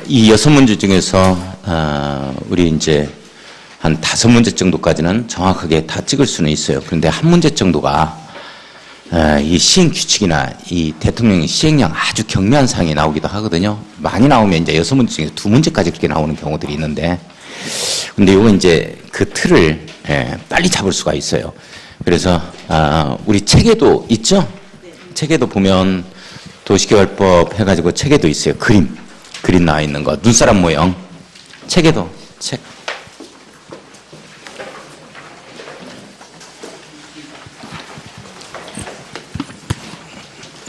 이 6문제 중에서 우리 이제 한 5문제 정도까지는 정확하게 다 찍을 수는 있어요. 그런데 한 문제 정도가 이 시행 규칙이나 이 대통령의 시행령 아주 경미한 사항이 나오기도 하거든요. 많이 나오면 이제 6문제 중에서 2문제까지 그렇게 나오는 경우들이 있는데, 근데 이거 이제 그 틀을 빨리 잡을 수가 있어요. 그래서 우리 책에도 있죠? 책에도 보면 도시개발법 해가지고 책에도 있어요. 그림 나와 있는 거, 눈사람 모형. 책에도 책.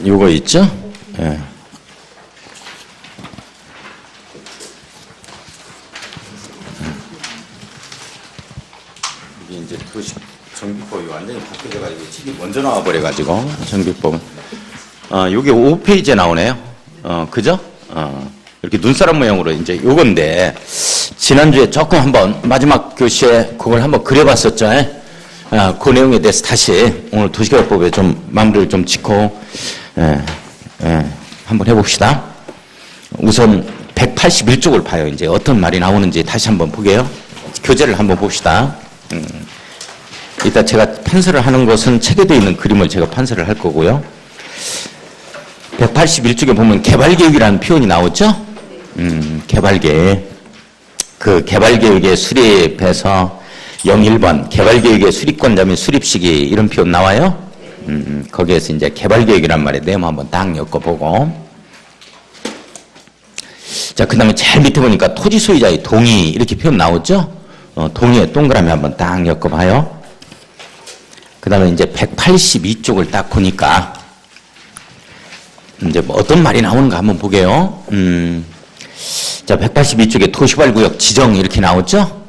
요거 있죠? 예. 이게 이제 정비법이 완전히 바뀌어가지고 책이 먼저 나와 버려가지고 정비법은 요게 5페이지에 나오네요. 그죠? 이렇게 눈사람 모양으로 이제 요건데 지난주에 조금 한번 마지막 교시에 그걸 한번 그려봤었죠. 그 내용에 대해서 다시 오늘 도시개발법에 좀 마무리를 좀 짓고 한번 해봅시다. 우선 181쪽을 봐요. 이제 어떤 말이 나오는지 다시 한번 보게요. 교재를 한번 봅시다. 이따 제가 판서를 하는 것은 책에도 있는 그림을 제가 판서를 할 거고요. 181쪽에 보면 개발계획이라는 표현이 나오죠? 개발계획. 그 개발계획의 수립에서 01번 개발계획의 수립권자 및 수립시기 이런 표현 나와요? 거기에서 이제 개발계획이란 말에 내용 한번 딱 엮어보고. 자, 그 다음에 제일 밑에 보니까 토지 소유자의 동의 이렇게 표현 나오죠? 동의에 동그라미 한번 딱 엮어봐요. 그 다음에 이제 182쪽을 딱 보니까 이제 뭐 어떤 말이 나오는가 한번 보게요. 자, 182쪽에 도시개발구역 지정 이렇게 나오죠?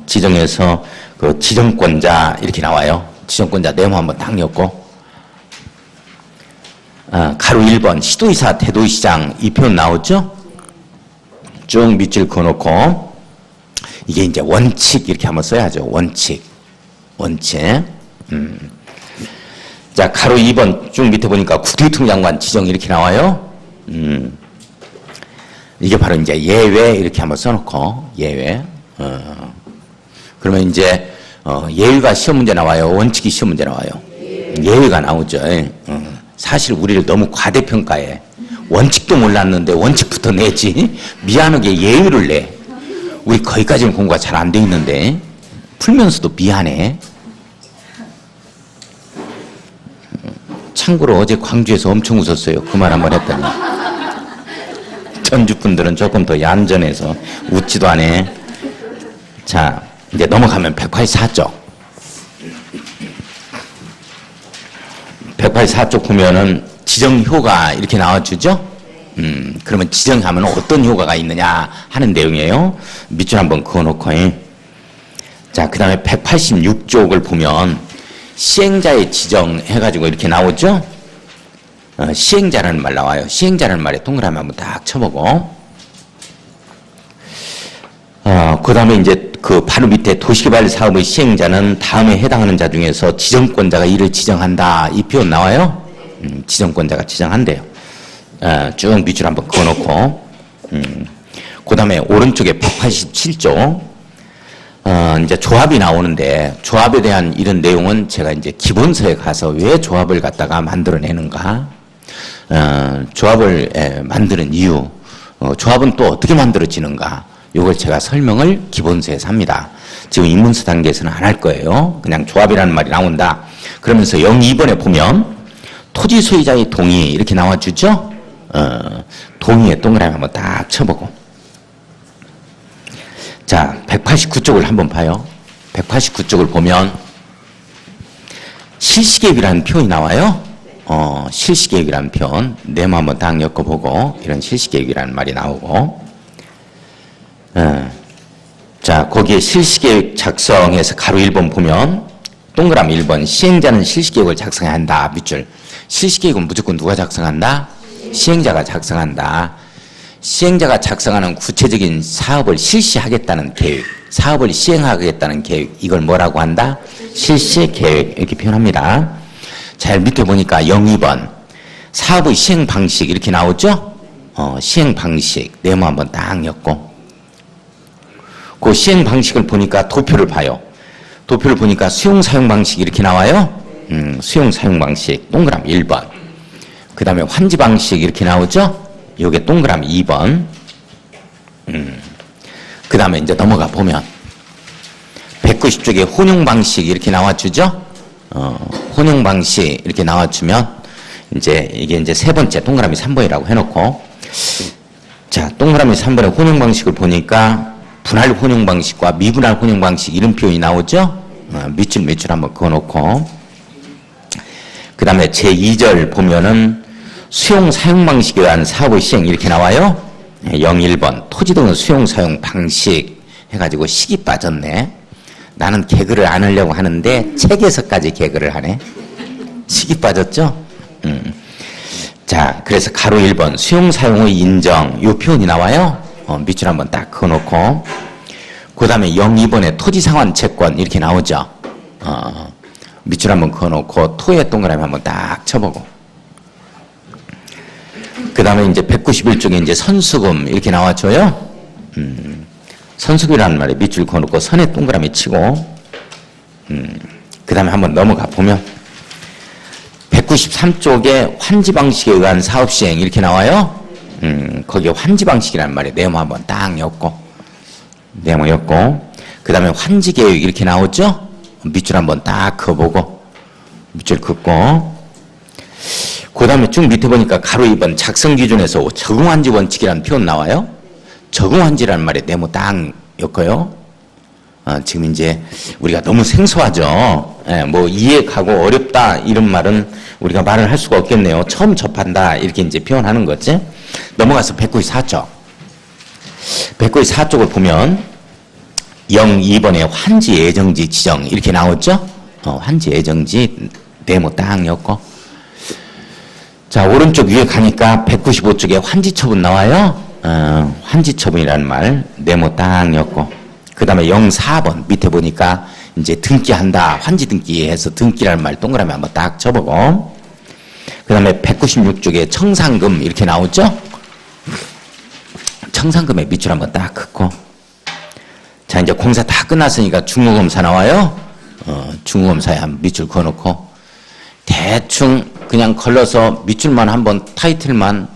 지정에서 그 지정권자 이렇게 나와요. 지정권자 내용 한번 딱 엮고. 가로 1번 시도이사 대도시장 이 표현 나오죠? 쭉 밑줄 그어놓고 이게 이제 원칙 이렇게 한번 써야죠. 원칙. 자, 가로 2번 쭉 밑에 보니까 국토교통장관 지정 이렇게 나와요. 이게 바로 이제 예외 이렇게 한번 써놓고 예외. 그러면 이제 예외가 시험 문제 나와요. 원칙이 시험 문제 나와요. 예외가 나오죠. 사실 우리를 너무 과대평가해. 원칙도 몰랐는데 원칙부터 내지. 미안하게 예외를 내. 우리 거기까지는 공부가 잘 안 돼 있는데 풀면서도 미안해. 참고로 어제 광주에서 엄청 웃었어요. 그 말 한번 했더니. 전주 분들은 조금 더 얌전해서 웃지도 않네. 자, 이제 넘어가면 184쪽. 184쪽 보면은 지정효과 이렇게 나와주죠? 그러면 지정하면 어떤 효과가 있느냐 하는 내용이에요. 밑줄 한번 그어놓고. 자, 그 다음에 186쪽을 보면 시행자의 지정 해가지고 이렇게 나오죠? 시행자라는 말 나와요. 시행자라는 말에 동그라미 한번 딱 쳐보고. 그 다음에 이제 그 바로 밑에 도시개발 사업의 시행자는 다음에 해당하는 자 중에서 지정권자가 이를 지정한다. 이 표현 나와요? 지정권자가 지정한대요. 쭉 밑줄 한번 그어놓고. 그 다음에 오른쪽에 187쪽. 이제 조합이 나오는데 조합에 대한 이런 내용은 제가 이제 기본서에 가서 왜 조합을 갖다가 만들어내는가. 조합을 만드는 이유. 조합은 또 어떻게 만들어지는가. 이걸 제가 설명을 기본서에서 합니다. 지금 입문서 단계에서는 안 할 거예요. 그냥 조합이라는 말이 나온다. 그러면서 02번에 보면 토지 소유자의 동의 이렇게 나와주죠? 동의에 동그라미 한번 딱 쳐보고. 자, 189쪽을 한번 봐요. 189쪽을 보면 실시계획이라는 표현이 나와요. 실시계획이라는 표현. 내용 한번 딱 엮어보고 이런 실시계획이라는 말이 나오고. 자, 거기에 실시계획 작성해서 가로 1번 보면 동그라미 1번 시행자는 실시계획을 작성해야 한다. 밑줄. 실시계획은 무조건 누가 작성한다? 시행자가 작성한다. 시행자가 작성하는 구체적인 사업을 실시하겠다는 계획, 사업을 시행하겠다는 계획, 이걸 뭐라고 한다? 실시계획 이렇게 표현합니다. 자, 밑에 보니까 02번 사업의 시행 방식 이렇게 나오죠? 시행 방식 네모 한번 딱 엮고, 그 시행 방식을 보니까 도표를 봐요. 도표를 보니까 수용 사용 방식이 이렇게 나와요. 수용 사용 방식 동그라미 1번. 그 다음에 환지 방식 이렇게 나오죠. 요게 동그라미 2번. 그 다음에 이제 넘어가 보면 190쪽에 혼용 방식 이렇게 나와주죠. 혼용 방식 이렇게 나와주면 이제 이게 이제 세 번째 동그라미 3번이라고 해놓고, 자, 동그라미 3번의 혼용 방식을 보니까 분할 혼용 방식과 미분할 혼용 방식 이런 표현이 나오죠. 밑줄 한번 그어놓고, 그 다음에 제2절 보면은 수용 사용 방식에 의한 사업의 시행 이렇게 나와요. 01번 토지 등의 수용 사용 방식 해가지고 식이 빠졌네. 나는 개그를 안 하려고 하는데 책에서까지 개그를 하네. 식이 빠졌죠. 자, 그래서 가로 1번 수용 사용의 인정 요 표현이 나와요. 밑줄 한번 딱 그어놓고, 그 다음에 02번에 토지 상환 채권 이렇게 나오죠. 밑줄 한번 그어놓고 토의 동그라미 한번 딱 쳐보고, 그 다음에 이제 191쪽에 이제 선수금 이렇게 나와줘요. 선수금이라는 말에 밑줄 그어놓고 선에 동그라미 치고, 그 다음에 한번 넘어가 보면 193쪽에 환지 방식에 의한 사업 시행 이렇게 나와요. 거기에 환지 방식이라는 말에 네모 한번 딱 엮고, 네모 엮고, 그 다음에 환지 계획 이렇게 나오죠. 밑줄 한번 딱 그어보고, 밑줄 긋고, 그 다음에 쭉 밑에 보니까 가로 2번 작성 기준에서 적응환지 원칙이라는 표현 나와요. 적응환지라는 말에 네모 딱 엮어요. 지금 이제 우리가 너무 생소하죠. 뭐 이해 가고 어렵다 이런 말은 우리가 말을 할 수가 없겠네요. 처음 접한다 이렇게 이제 표현하는 거지. 넘어가서 194쪽. 194쪽을 보면 02번에 환지 예정지 지정 이렇게 나오죠. 환지 예정지 네모 딱 엮고, 자, 오른쪽 위에 가니까 195쪽에 환지 처분 나와요. 환지 처분이라는 말 네모 딱 엮고, 그 다음에 04번 밑에 보니까 이제 등기한다 환지 등기 해서 등기라는 말 동그라미 한번 딱 쳐보고, 그 다음에 196쪽에 청산금 이렇게 나오죠. 청산금에 밑줄 한번 딱 긋고, 자, 이제 공사 다 끝났으니까 중후검사 나와요. 중후검사에 한 밑줄 그어놓고, 대충 그냥 걸러서 밑줄만 한번 타이틀만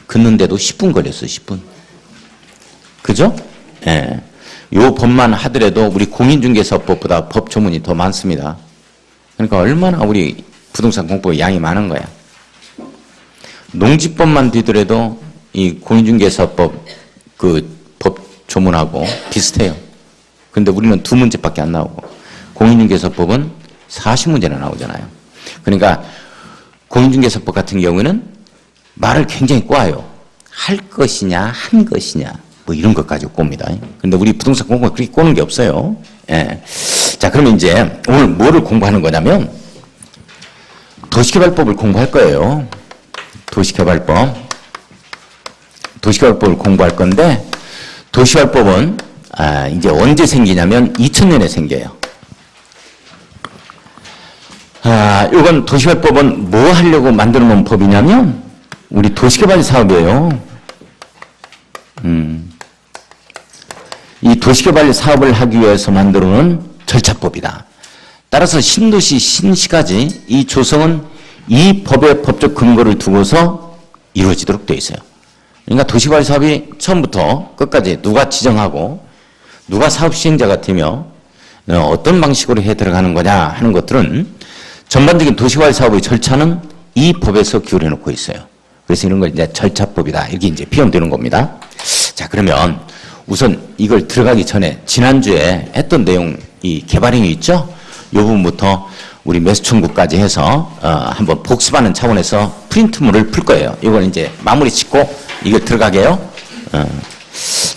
긋는데도 10분 걸렸어. 10분. 그죠? 예. 요 법만 하더라도 우리 공인중개사법보다 법 조문이 더 많습니다. 그러니까 얼마나 우리 부동산 공법의 양이 많은 거야. 농지법만 뒤더라도 이 공인중개사법 그 법 조문하고 비슷해요. 근데 우리는 2문제밖에 안 나오고 공인중개사법은 40문제나 나오잖아요. 그러니까 공인중개사법 같은 경우에는 말을 굉장히 꼬아요. 할 것이냐 한 것이냐 뭐 이런 것 가지고 꼽니다. 근데 우리 부동산 공부가 그렇게 꼬는 게 없어요. 예. 자, 그러면 이제 오늘 뭐를 공부하는 거냐면 도시개발법을 공부할 거예요. 도시개발법을 공부할 건데, 도시개발법은 이제 언제 생기냐면 2000년에 생겨요. 이건 도시개발법은 뭐 하려고 만들어 놓은 법이냐면 우리 도시개발 사업이에요. 이 도시개발 사업을 하기 위해서 만들어 놓은 절차법이다. 따라서 신도시, 신시가지 이 조성은 이 법의 법적 근거를 두고서 이루어지도록 되어 있어요. 그러니까 도시개발 사업이 처음부터 끝까지 누가 지정하고 누가 사업 시행자가 되며 어떤 방식으로 해 들어가는 거냐 하는 것들은 전반적인 도시개발 사업의 절차는 이 법에서 기울여 놓고 있어요. 그래서 이런 걸 이제 절차법이다 이렇게 이제 표현되는 겁니다. 자, 그러면 우선 이걸 들어가기 전에 지난주에 했던 내용 이 개발행위 있죠? 이 부분부터 우리 매수청구까지 해서 한번 복습하는 차원에서 프린트물을 풀 거예요. 이걸 이제 마무리 짓고 이거 들어가게요.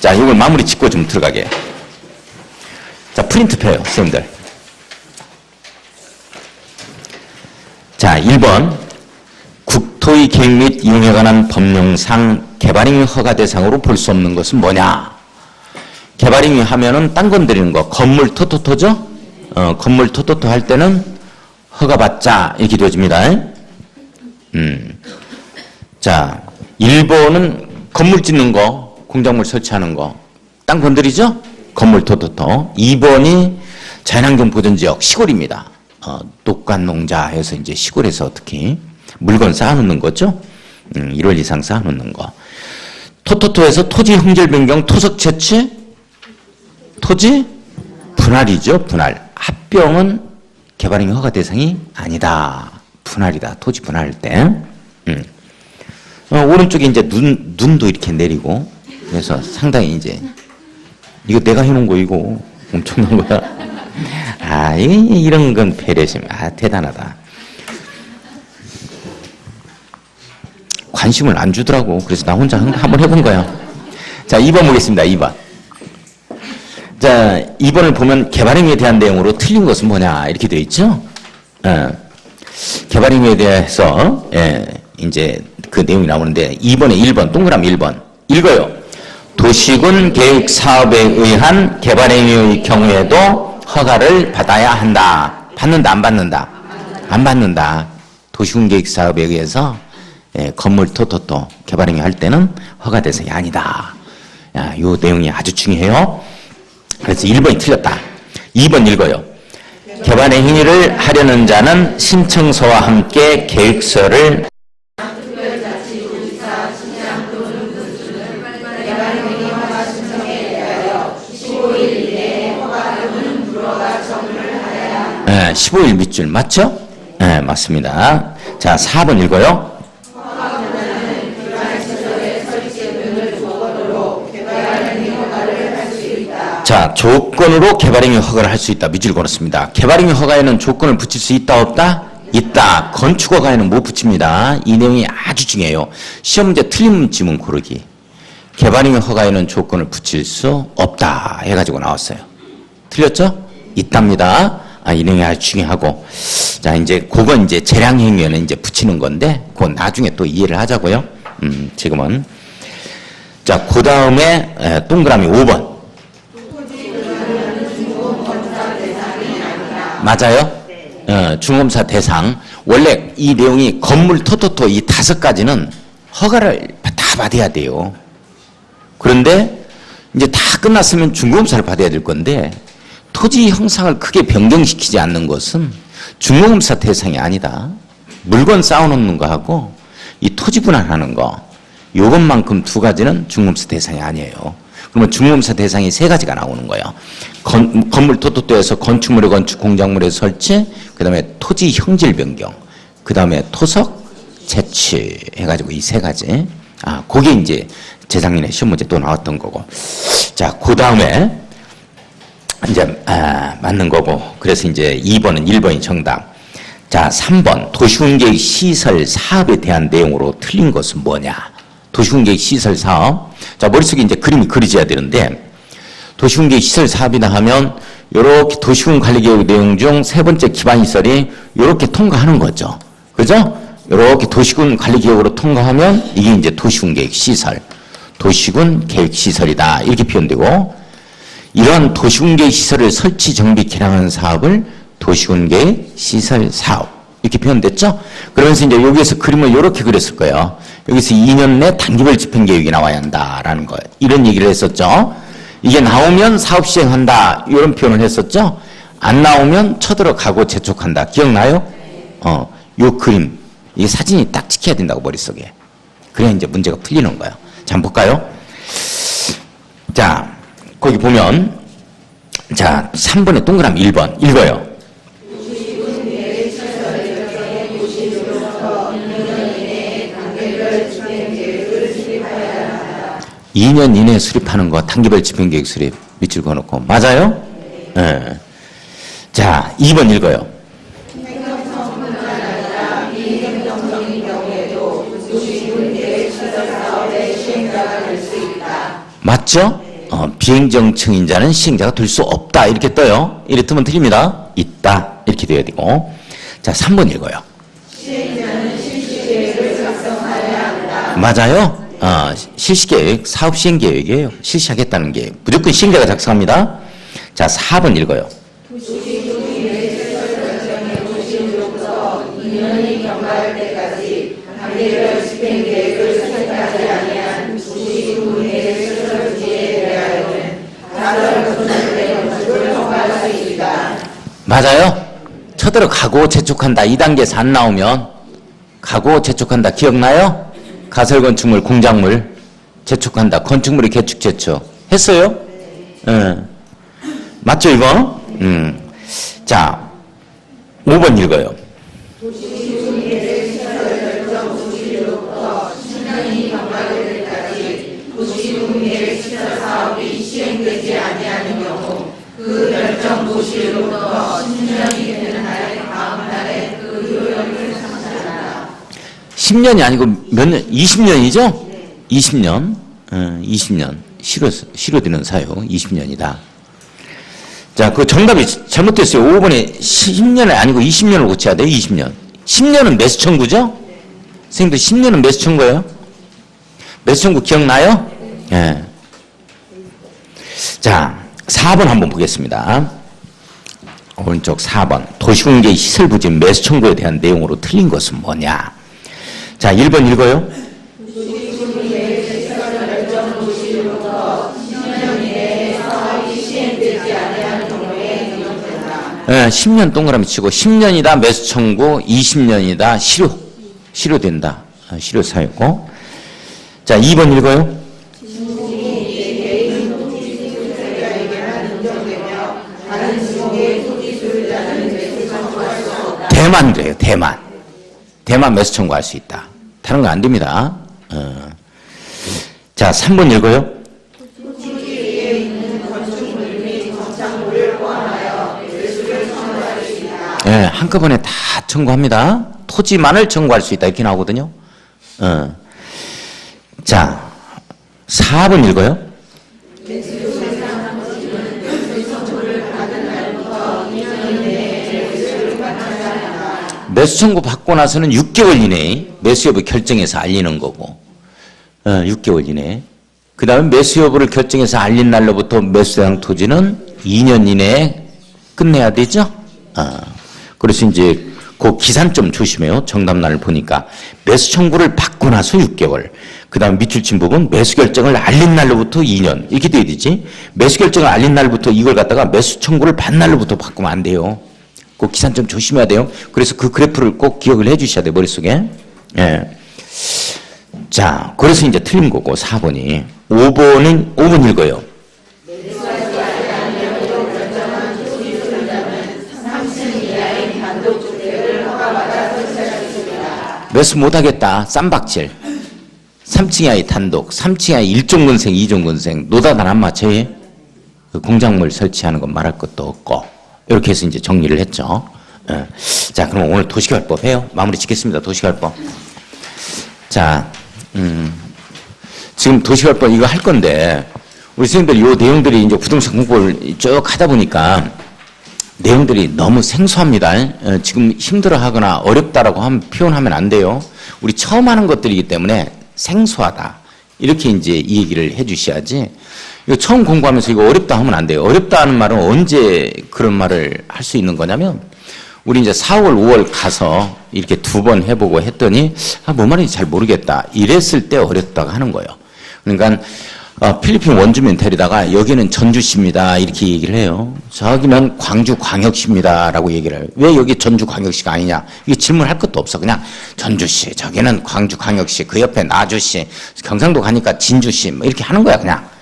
자, 이걸 마무리 짓고 좀 들어가게요. 자, 프린트 펴요, 선생님들. 자, 1번 국토의 계획 및 이용에 관한 법령상 개발행위 허가 대상으로 볼 수 없는 것은 뭐냐? 개발행위 하면은 땅 건드리는 거, 건물 토토토죠? 건물 토토토 할 때는 허가받자 이렇게 되어집니다. 자, 1번은 건물 짓는 거, 공작물 설치하는 거, 땅 건드리죠? 건물 토토토. 2번이 자연환경 보전지역 시골입니다. 녹간농자 해서 이제 시골에서 특히 물건 쌓아놓는 거죠. 1월 이상 쌓아놓는 거. 토토토에서 토지 형질 변경, 토석 채취, 토지 분할이죠. 분할. 합병은 개발행위 허가 대상이 아니다. 분할이다. 토지 분할할 때. 오른쪽에 이제 눈도 이렇게 내리고, 그래서 상당히 이제, 이거 내가 해놓은 거 이거 엄청난 거야. 아, 이런 건 배려심. 아, 대단하다. 관심을 안 주더라고. 그래서 나 혼자 한번 해본 거야. 자, 2번 보겠습니다. 2번. 자, 2번을 보면 개발행위에 대한 내용으로 틀린 것은 뭐냐 이렇게 되어 있죠. 개발행위에 대해서 이제 그 내용이 나오는데 2번에 1번 동그라미 1번 읽어요. 도시군 계획 사업에 의한 개발행위의 경우에도 허가를 받아야 한다. 받는다 안 받는다? 안 받는다. 도시군 계획 사업에 의해서 건물 토토토 개발행위 할 때는 허가 대상이 아니다. 야, 요 내용이 아주 중요해요. 그래서 1번이 틀렸다. 2번 읽어요. 개발의 행위를 하려는 자는 신청서와 함께 계획서를 네, 15일 밑줄 맞죠? 네, 맞습니다. 자, 4번 읽어요. 자, 조건으로 개발행위 허가를 할 수 있다. 밑줄 걸었습니다. 개발행위 허가에는 조건을 붙일 수 있다 없다? 있다. 건축 허가에는 못 붙입니다. 이 내용이 아주 중요해요. 시험 문제 틀린 지문 고르기. 개발행위 허가에는 조건을 붙일 수 없다 해가지고 나왔어요. 틀렸죠? 있답니다. 아, 이 내용이 아주 중요하고. 자, 이제 그건 이제 재량행위에는 이제 붙이는 건데 그건 나중에 또 이해를 하자고요. 지금은. 자, 그 다음에 동그라미 5번. 맞아요? 중검사 대상. 원래 이 내용이 건물 토토토 이 5가지는 허가를 다 받아야 돼요. 그런데 이제 다 끝났으면 중검사를 받아야 될 건데 토지 형상을 크게 변경시키지 않는 것은 중검사 대상이 아니다. 물건 쌓아놓는 거하고 이 토지 분할하는 거 요것만큼 2가지는 중검사 대상이 아니에요. 그러면 중검사 대상이 3가지가 나오는 거예요. 건물 토토토에서 건축물의 건축, 공작물의 설치, 그 다음에 토지 형질 변경, 그 다음에 토석 채취 해가지고 이 3가지. 아, 그게 이제 재작년에 시험 문제 또 나왔던 거고. 자, 그 다음에 이제 맞는 거고. 그래서 이제 2번은 1번이 정답. 자, 3번 도시군계획 시설 사업에 대한 내용으로 틀린 것은 뭐냐? 도시군계획 시설 사업. 자, 머릿속에 이제 그림이 그려져야 되는데 도시군계획 시설 사업이다 하면 요렇게 도시군 관리계획 내용 중 3번째 기반시설이 요렇게 통과하는 거죠. 그죠? 요렇게 도시군 관리계획으로 통과하면 이게 이제 도시군계획 시설. 도시군 계획 시설이다. 이렇게 표현되고 이런 도시군계획 시설을 설치, 정비, 개량하는 사업을 도시군계획 시설 사업. 이렇게 표현됐죠? 그러면서 이제 여기에서 그림을 이렇게 그렸을 거예요. 여기서 2년 내 단기별 집행계획이 나와야 한다라는 거예요. 이런 얘기를 했었죠. 이게 나오면 사업 시행한다. 이런 표현을 했었죠. 안 나오면 쳐들어가고 재촉한다. 기억나요? 요 그림. 이 사진이 딱 찍혀야 된다고 머릿속에. 그래야 이제 문제가 풀리는 거예요. 자, 한번 볼까요? 자, 거기 보면 자, 3번에 동그라미 1번 읽어요. 2년 이내에 수립하는 거 단기별 집행계획 수립 밑줄 그어놓고 맞아요? 네. 자, 2번 읽어요. 맞죠? 비행정청인 자는 시행자가 될 수 없다 이렇게 떠요. 이래 뜨면 틀립니다. 있다 이렇게 돼야 되고. 자, 3번 읽어요. 시행자는 실시계획을 작성하여야 한다. 맞아요? 실시계획, 사업시행계획이에요. 실시하겠다는 계획. 무조건 시행자가 작성합니다. 자, 4번 읽어요. 도시군계획 설정의 도시로부터 2년이 경과할 때까지 단계별 집행계획을 설정하지 아니한 도시 맞아요? 쳐들어 가고 재촉한다. 2단계에서 안 나오면 가고 재촉한다. 기억나요? 가설건축물, 공작물 재촉한다. 건축물의 개축 재촉. 했어요? 네. 맞죠 이거? 자, 5번 읽어요. 도시국리의 시설 사업이 시행되지 아니하는 경우 그 결정 도시로부터 10년이 되는 날 다음 날에 그 효력을 상실한다. 10년이 아니고 몇 년? 20년이죠? 네. 20년. 20년. 실효되는 사유 20년이다. 자, 그 정답이 잘못됐어요. 5번에 10년이 아니고 20년을 고쳐야 돼요. 20년. 10년은 매수 청구죠? 네. 선생님들 10년은 매수 청구예요? 매수 청구 기억나요? 예. 네. 자, 4번 한번 보겠습니다. 오른쪽 4번. 도시공개 시설부지 매수 청구에 대한 내용으로 틀린 것은 뭐냐? 자, 1번 읽어요. 도시공개 시설 결정 도시로부터 10년 이내에 사업이 시행되지 아니하는 경우에 적용된다. 예, 10년 동그라미 치고 10년이다 매수 청구, 20년이다 실효된다. 실효 사유고. 자, 2번 읽어요. 대만 그래요. 대만 매수 청구할 수 있다. 다른 거 안 됩니다. 자, 3번 읽어요. 토지에 있는 건축물 및 건축물을 포함하여 매수를 청구할 수 있다. 네, 한꺼번에 다 청구합니다. 토지만을 청구할 수 있다. 이렇게 나오거든요. 자, 4번 읽어요. 매수 청구 받고 나서는 6개월 이내에 매수 여부 결정해서 알리는 거고, 6개월 이내에. 그 다음에 매수 여부를 결정해서 알린 날로부터 매수 대상 토지는 2년 이내에 끝내야 되죠? 그래서 이제 그 기산 좀 조심해요. 정답란을 보니까. 매수 청구를 받고 나서 6개월. 그 다음 밑줄 친 부분 매수 결정을 알린 날로부터 2년. 이렇게 돼야 되지. 매수 결정을 알린 날부터 이걸 갖다가 매수 청구를 받은 날로부터 바꾸면 안 돼요. 꼭 기산 좀 조심해야 돼요. 그래서 그 그래프를 꼭 기억을 해 주셔야 돼요. 머릿속에. 예. 자, 그래서 이제 틀린 거고 4번이. 5번 읽어요. 매수 못하겠다. 쌈박질. 3층 이하의 단독, 3층 이하의 1종 건생, 2종 건생, 노다단 안 맞춰요? 그 공작물 설치하는 건 말할 것도 없고. 이렇게 해서 이제 정리를 했죠. 예. 자, 그럼 오늘 도시개발법 해요. 마무리 짓겠습니다. 도시개발법. 자, 지금 도시개발법 이거 할 건데, 우리 선생님들 요 내용들이 이제 부동산 공부를 쭉 하다 보니까 내용들이 너무 생소합니다. 지금 힘들어 하거나 어렵다라고 표현하면 안 돼요. 우리 처음 하는 것들이기 때문에 생소하다. 이렇게 이제 이 얘기를 해 주셔야지. 이거 처음 공부하면서 이거 어렵다 하면 안 돼요. 어렵다 하는 말은 언제 그런 말을 할 수 있는 거냐면, 우리 이제 4월, 5월 가서 이렇게 2번 해보고 했더니, 뭔 말인지 잘 모르겠다. 이랬을 때 어렵다고 하는 거예요. 그러니까, 필리핀 원주민 데리다가 여기는 전주시입니다. 이렇게 얘기를 해요. 저기는 광주광역시입니다. 라고 얘기를 해요. 왜 여기 전주광역시가 아니냐. 이게 질문할 것도 없어. 그냥 전주시, 저기는 광주광역시, 그 옆에 나주시, 경상도 가니까 진주시, 뭐 이렇게 하는 거야, 그냥.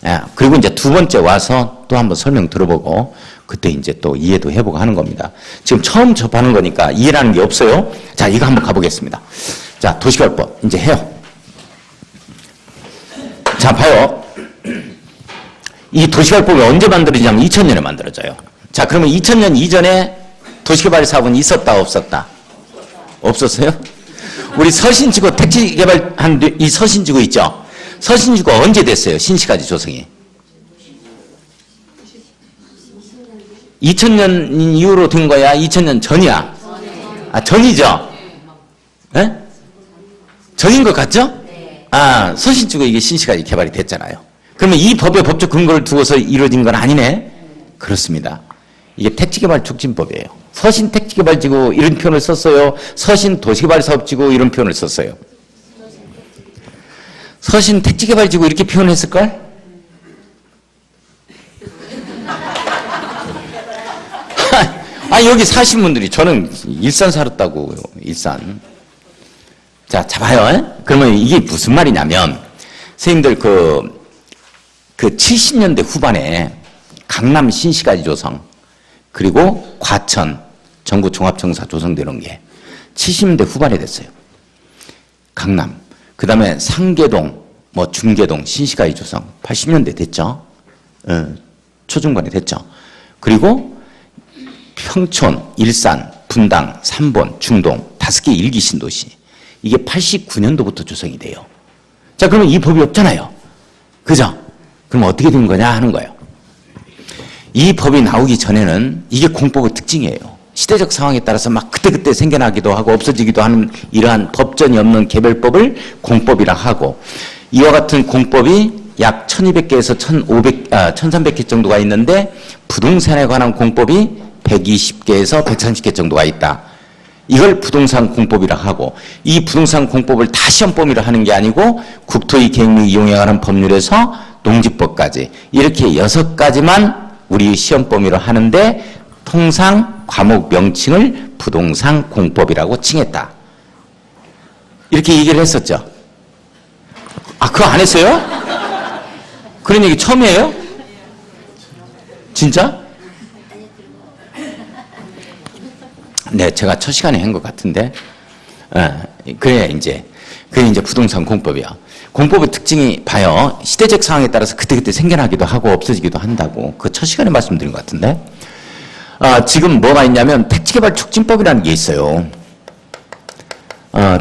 예, 그리고 이제 2번째 와서 또 한번 설명 들어보고, 그때 이제 또 이해도 해보고 하는 겁니다. 지금 처음 접하는 거니까 이해라는 게 없어요. 자, 이거 한번 가보겠습니다. 자, 도시개발법 이제 해요. 자, 봐요. 이 도시개발법이 언제 만들어지냐면 2000년에 만들어져요. 자, 그러면 2000년 이전에 도시개발 사업은 있었다, 없었다? 없었어요? 우리 서신지구 택지개발한 이 서신지구 있죠? 서신지구가 언제 됐어요? 신시가지 조성이. 2000년 이후로 된 거야? 2000년 전이야? 전이죠? 네? 전인 것 같죠? 서신지구 이게 신시가지 개발이 됐잖아요. 그러면 이 법의 법적 근거를 두고서 이루어진 건 아니네? 그렇습니다. 이게 택지개발촉진법이에요. 서신 택지개발지구 이런 표현을 썼어요. 서신 도시개발사업지구 이런 표현을 썼어요. 서신 택지개발지구 이렇게 표현했을걸? 여기 사신 분들이 저는 일산 살았다고요. 일산. 자, 봐요. 그러면 이게 무슨 말이냐면 선생님들 그 70년대 후반에 강남 신시가지 조성 그리고 과천 전국 종합청사 조성되는 게 70년대 후반에 됐어요. 강남. 그 다음에 상계동, 뭐 중계동, 신시가지 조성 80년대 됐죠. 초중반에 됐죠. 그리고 평촌, 일산, 분당, 삼본, 중동 5개 일기 신도시 이게 89년도부터 조성이 돼요. 자, 그러면 이 법이 없잖아요. 그죠? 그럼 어떻게 된 거냐 하는 거예요. 이 법이 나오기 전에는 이게 공법의 특징이에요. 시대적 상황에 따라서 막 그때그때 생겨나기도 하고 없어지기도 하는 이러한 법전이 없는 개별법을 공법이라 하고 이와 같은 공법이 약 1200개에서 1300개 정도가 있는데 부동산에 관한 공법이 120개에서 130개 정도가 있다. 이걸 부동산 공법이라 하고 이 부동산 공법을 다 시험범위로 하는 게 아니고 국토의 계획 및 이용에 관한 법률에서 농지법까지 이렇게 6가지만 우리 시험범위로 하는데 통상 과목 명칭을 부동산 공법이라고 칭했다. 이렇게 얘기를 했었죠. 그거 안 했어요? 그런 얘기 처음이에요? 진짜? 네, 제가 첫 시간에 한 것 같은데. 그게 이제 부동산 공법이야. 공법의 특징이 봐요. 시대적 상황에 따라서 그때그때 생겨나기도 하고 없어지기도 한다고. 그 첫 시간에 말씀드린 것 같은데. 지금 뭐가 있냐면 택지개발 촉진법이라는 게 있어요.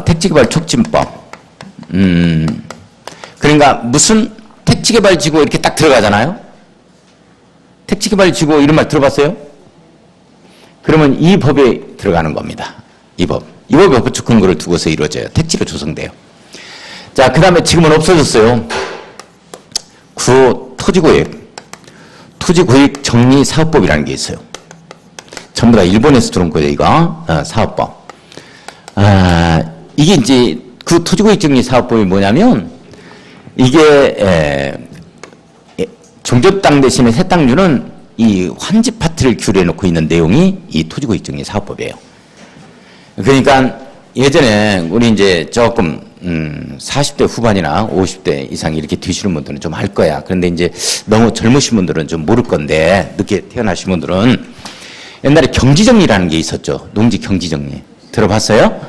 택지개발 촉진법. 그러니까 무슨 택지개발 지구 이렇게 딱 들어가잖아요. 택지개발 지구 이런 말 들어봤어요? 그러면 이 법에 들어가는 겁니다. 이 법이 법적 근거를 두고서 이루어져요. 택지로 조성돼요. 자, 그 다음에 지금은 없어졌어요. 토지구획 정리사업법이라는 게 있어요. 전부 다 일본에서 들어온 거예요, 이거. 사업법. 이게 이제 그 토지구획 정리사업법이 뭐냐면 이게 종전 땅 대신에 새 땅 주는 이 환지 파트를 규례해 놓고 있는 내용이 이 토지구획 정리사업법이에요. 그러니까 예전에 우리 이제 조금 40대 후반이나 50대 이상 이렇게 되시는 분들은 좀 알 거야. 그런데 이제 너무 젊으신 분들은 좀 모를 건데 늦게 태어나신 분들은 옛날에 경지정리라는 게 있었죠. 농지 경지정리. 들어봤어요?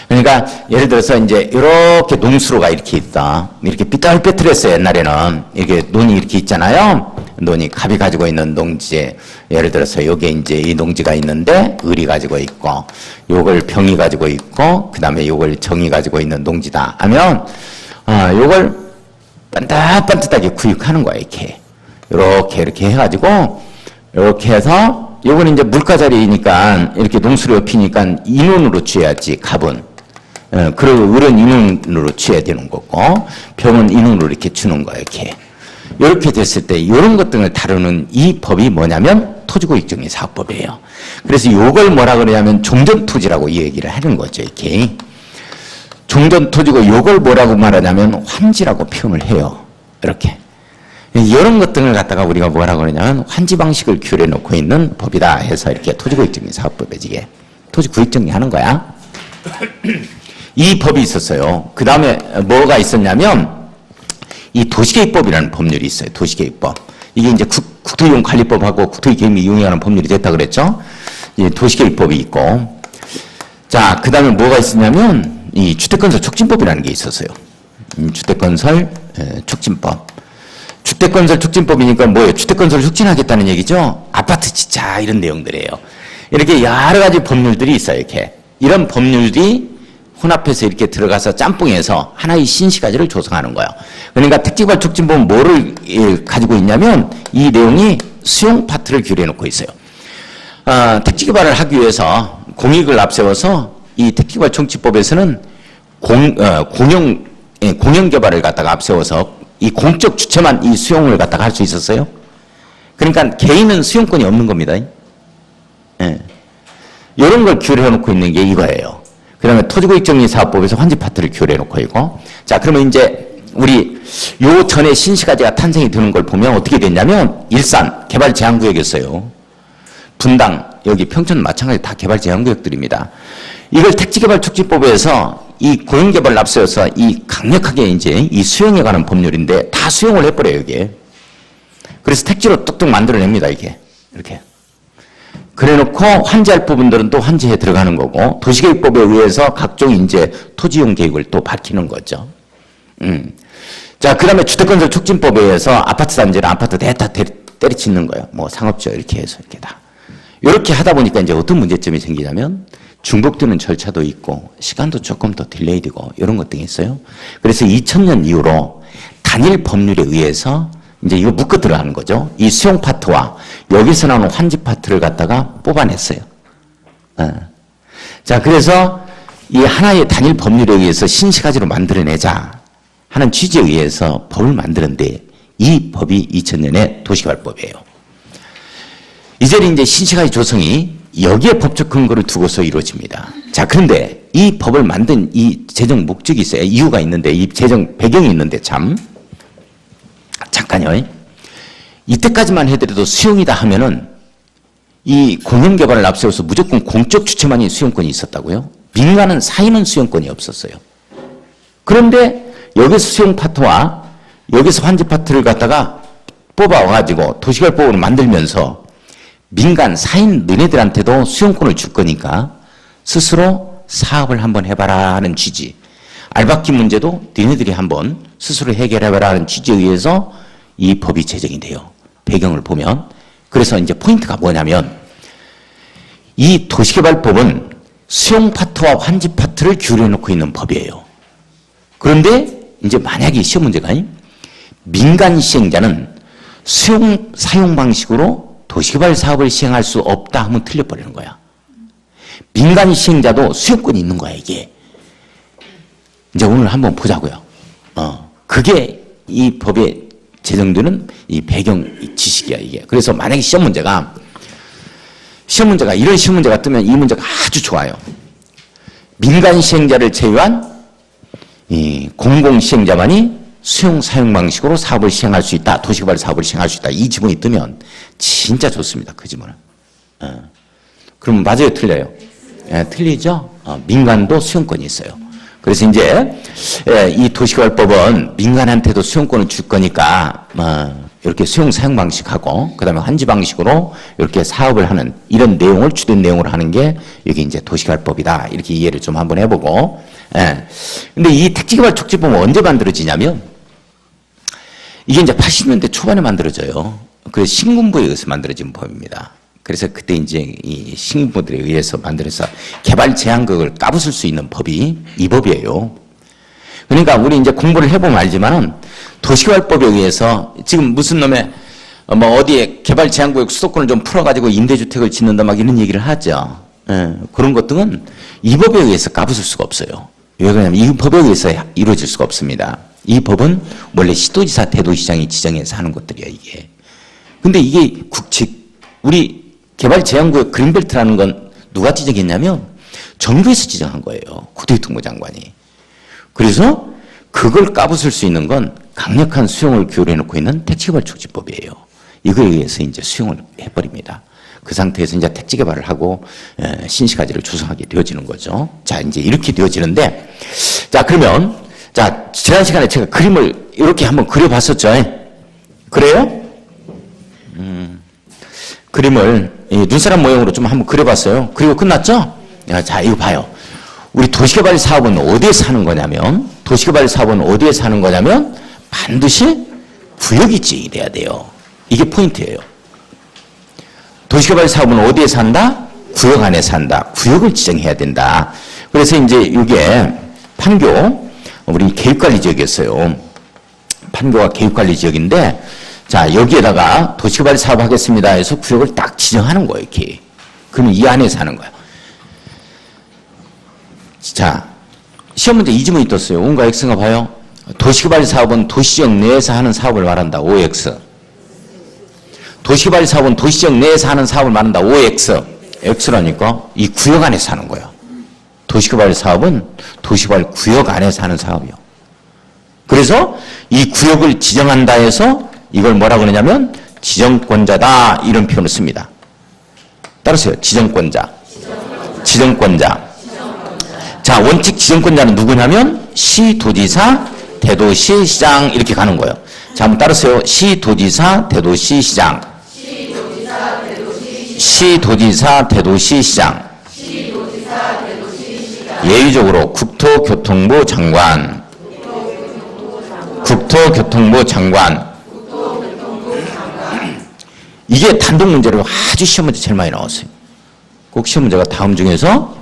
그러니까 예를 들어서 이제 이렇게 농수로가 이렇게 있다. 이렇게 삐뚤빼뚤했어요. 옛날에는 이렇게 논이 이렇게 있잖아요. 논이 갑이 가지고 있는 농지에 예를 들어서 여기에 이제 이 농지가 있는데 을이 가지고 있고 요걸 병이 가지고 있고 그 다음에 요걸 정이 가지고 있는 농지다 하면 요걸 반듯반듯하게 구획하는 거야. 이렇게 해가지고 이렇게 해서 요거는 이제 물가 자리니까 이렇게 농수로 옆이니까 인원으로 취해야지. 갑은 그리고 을은 인원으로 취해야 되는 거고 병은 인원으로 이렇게 주는 거야. 이렇게 됐을 때 이런 것들을 다루는 이 법이 뭐냐면 토지구획정리사업법이에요. 그래서 이걸 뭐라 그러냐면 종전토지라고 이 얘기를 하는 거죠. 종전토지고 이걸 뭐라고 말하냐면 환지라고 표현을 해요. 이렇게. 이런 것들을 갖다가 우리가 뭐라고 그러냐면 환지 방식을 규례해 놓고 있는 법이다 해서 이렇게 토지구획정리사업법에 이게 토지구획정리 하는 거야. 이 법이 있었어요. 그 다음에 뭐가 있었냐면 이 도시계획법이라는 법률이 있어요. 도시계획법. 이게 이제 국토이용관리법하고 국토계획 및 이용에 관한 법률이 됐다 그랬죠. 이 도시계획법이 있고. 자, 그 다음에 뭐가 있었냐면 이 주택건설 촉진법이라는 게 있었어요. 주택건설 촉진법. 주택건설 촉진법이니까 뭐예요? 주택건설을 촉진하겠다는 얘기죠. 아파트 짓자 이런 내용들이에요. 이렇게 여러 가지 법률들이 있어요. 이런 법률이 혼합해서 이렇게 들어가서 짬뽕해서 하나의 신시가지를 조성하는 거예요. 그러니까 택지개발 촉진법은 뭐를 가지고 있냐면 이 내용이 수용 파트를 규례해 놓고 있어요. 택지개발을 하기 위해서 공익을 앞세워서 이 택지개발 촉진법에서는 공영개발을 갖다가 앞세워서 이 공적 주체만 이 수용을 갖다가 할 수 있었어요. 그러니까 개인은 수용권이 없는 겁니다. 이런 걸 규례해 놓고 있는 게 이거예요. 그 다음에 토지구획정리사업법에서 환지 파트를 규례해 놓고 있고. 자, 그러면 이제 우리 요 전에 신시가지가 탄생이 되는 걸 보면 어떻게 됐냐면 일산 개발 제한구역이었어요. 분당 여기 평촌 마찬가지 다 개발 제한구역들입니다. 이걸 택지개발촉진법에서 이 공영개발을 앞세워서 이 강력하게 이제 이 수용에 관한 법률인데 다 수용을 해버려요, 이게. 그래서 택지로 뚝뚝 만들어냅니다, 이게. 이렇게. 그래 놓고 환지할 부분들은 또 환지해 들어가는 거고, 도시계획법에 의해서 각종 이제 토지용 계획을 또 밝히는 거죠. 자, 그 다음에 주택건설 촉진법에 의해서 아파트 단지를 아파트 대다 때려치는 거예요. 뭐 상업지역 이렇게 해서 이렇게 다. 이렇게 하다 보니까 이제 어떤 문제점이 생기냐면 중복되는 절차도 있고 시간도 조금 더 딜레이 되고 이런 것 등이 있어요. 그래서 2000년 이후로 단일 법률에 의해서 이제 이거 묶어 들어가는 거죠. 이 수용 파트와 여기서 나오는 환지 파트를 갖다가 뽑아냈어요. 자, 그래서 이 하나의 단일 법률에 의해서 신시가지로 만들어내자 하는 취지에 의해서 법을 만드는데 이 법이 2000년의 도시개발법이에요. 이제는 이제 신시가지 조성이 여기에 법적 근거를 두고서 이루어집니다. 자, 그런데 이 법을 만든 이 제정 목적이 있어요. 이유가 있는데, 이 제정 배경이 있는데 잠깐요. 이때까지만 해더라도 수용이다 하면은 이 공영개발을 앞세워서 무조건 공적 주체만이 수용권이 있었다고요. 민간은 사인은 수용권이 없었어요. 그런데 여기서 수용 파트와 여기서 환지 파트를 갖다가 뽑아와가지고 도시개발법을 만들면서 민간 사인 너네들한테도 수용권을 줄 거니까 스스로 사업을 한번 해봐라 하는 취지. 알박기 문제도 너네들이 한번 스스로 해결해봐라 하는 취지에 의해서 이 법이 제정이 돼요. 배경을 보면. 그래서 이제 포인트가 뭐냐면 이 도시개발법은 수용 파트와 환지 파트를 규율해 놓고 있는 법이에요. 그런데 이제 만약에 시험 문제가 민간 시행자는 수용 사용 방식으로 도시개발 사업을 시행할 수 없다 하면 틀려버리는 거야. 민간 시행자도 수용권이 있는 거야, 이게. 이제 오늘 한번 보자고요. 그게 이 법에 제정되는 이 배경 지식이야, 이게. 그래서 만약에 시험 문제가 이런 시험 문제가 뜨면 이 문제가 아주 좋아요. 민간 시행자를 제외한 이 공공 시행자만이 수용 사용 방식으로 사업을 시행할 수 있다. 도시개발 사업을 시행할 수 있다. 이 지문이 뜨면 진짜 좋습니다. 그 지문은. 그럼 맞아요, 틀려요? 틀리죠? 민간도 수용권이 있어요. 그래서 이제 이 도시개발법은 민간한테도 수용권을 줄 거니까 이렇게 수용 사용 방식하고 그다음에 환지 방식으로 이렇게 사업을 하는 이런 내용을 주된 내용으로 하는 게 여기 이제 도시개발법이다. 이렇게 이해를 좀 한번 해보고. 근데 이 택지개발촉진법은 언제 만들어지냐면 이게 이제 80년대 초반에 만들어져요. 그래서 신군부에 의해서 만들어진 법입니다. 그래서 그때 이제 이 신군부들에 의해서 만들어서 개발 제한국을 까부술 수 있는 법이 이 법이에요. 그러니까 우리 이제 공부를 해보면 알지만은 도시개발법에 의해서 지금 무슨 놈의 뭐 어디에 개발 제한구역 수도권을 좀 풀어가지고 임대주택을 짓는다 막 이런 얘기를 하죠. 그런 것들은 이 법에 의해서 까부술 수가 없어요. 왜 그러냐면 이 법에 의해서 이루어질 수가 없습니다. 이 법은 원래 시도지사, 대도시장이 지정해서 하는 것들이야, 이게. 근데 이게 우리 개발 제한구역 그린벨트라는 건 누가 지정했냐면 정부에서 지정한 거예요. 국토교통부 장관이. 그래서 그걸 까부술 수 있는 건 강력한 수용을 규율해 놓고 있는 택지개발촉진법이에요. 이거에 의해서 이제 수용을 해버립니다. 그 상태에서 이제 택지개발을 하고 신시가지를 조성하게 되어지는 거죠. 자, 이제 이렇게 되어지는데, 자, 그러면 자, 지난 시간에 제가 그림을 이렇게 한번 그려봤었죠. 그래요? 그림을 눈사람 모형으로 좀 한번 그려봤어요. 그리고 끝났죠? 자, 이거 봐요. 우리 도시개발 사업은 어디에서 하는 거냐면, 반드시 구역이 지정이 돼야 돼요. 이게 포인트예요. 도시개발 사업은 어디에서 한다? 구역 안에서 한다. 구역을 지정해야 된다. 그래서 이제 이게 판교, 우리 계획관리지역이었어요. 판교가 계획관리지역인데, 자, 여기에다가 도시개발 사업 하겠습니다 해서 구역을 딱 지정하는 거예요, 이렇게. 그러면 이 안에서 하는 거예요. 자, 시험 문제 이 지문이 떴어요. O인가 X인가 봐요. 도시개발 사업은 도시지역 내에서 하는 사업을 말한다. OX. 도시개발 사업은 도시지역 내에서 하는 사업을 말한다. OX. X라니까 이 구역 안에서 하는 거예요. 도시개발 사업은 도시개발 구역 안에서 하는 사업이요. 그래서 이 구역을 지정한다 해서 이걸 뭐라 그러냐면 지정권자다 이런 표현을 씁니다. 따르세요. 지정권자. 지정권자. 자, 원칙 지정권자는 누구냐면 시, 도지사, 대도시, 시장 이렇게 가는 거예요. 자, 한번 따르세요. 시, 도지사, 대도시, 시장. 시, 도지사, 대도시, 시장. 예외적으로 국토교통부 장관. 국토교통부 장관. 이게 단독 문제로 아주 시험 문제 제일 많이 나왔어요. 꼭 시험 문제가 다음 중에서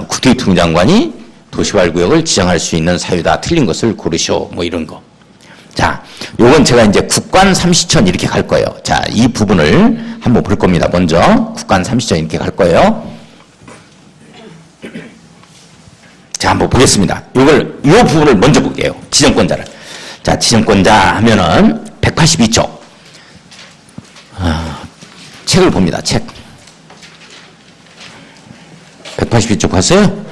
국토교통부 장관이 도시개발구역을 지정할 수 있는 사유다. 틀린 것을 고르시오. 뭐 이런 거. 자, 요건 제가 이제 국관 삼시천 이렇게 갈 거예요. 자, 이 부분을 한번 볼 겁니다. 먼저 국관 삼시천 이렇게 갈 거예요. 자, 한번 보겠습니다. 요 부분을 먼저 볼게요. 지정권자를. 자, 지정권자 하면은 182쪽. 책을 봅니다. 책. 182쪽 봤어요?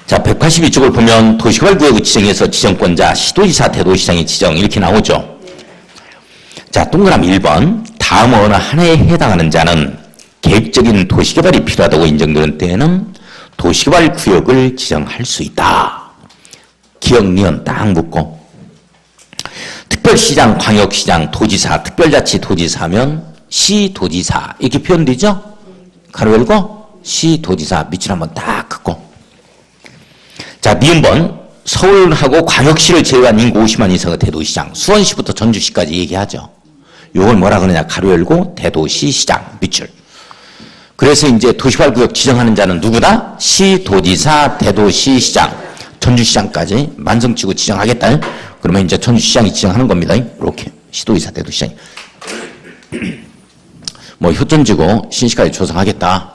자, 182쪽을 보면 도시개발구역의 지정에서 지정권자, 시도지사, 대도시장의 지정 이렇게 나오죠. 자, 동그라미 1번. 다음 어느 하나에 해당하는 자는 계획적인 도시개발이 필요하다고 인정되는 때에는 도시개발구역을 지정할 수 있다. 기억, 니은 딱 묻고. 특별시장, 광역시장, 도지사, 특별자치도지사 하면 시도지사 이렇게 표현되죠? 가로 열고 시도지사 밑줄 한번 딱 긋고. 자, 니은번. 서울하고 광역시를 제외한 인구 50만 이상의 대도시장. 수원시부터 전주시까지 얘기하죠. 요걸 뭐라 그러냐. 가로 열고 대도시시장 밑줄. 그래서 이제 도시개발구역 지정하는 자는 누구다? 시도지사, 대도시시장, 전주시장까지 만성치고 지정하겠다. 그러면 이제 전주시장이 지정하는 겁니다. 이렇게 시도지사, 대도시장이. 뭐 효전지구 신시까지 조성하겠다.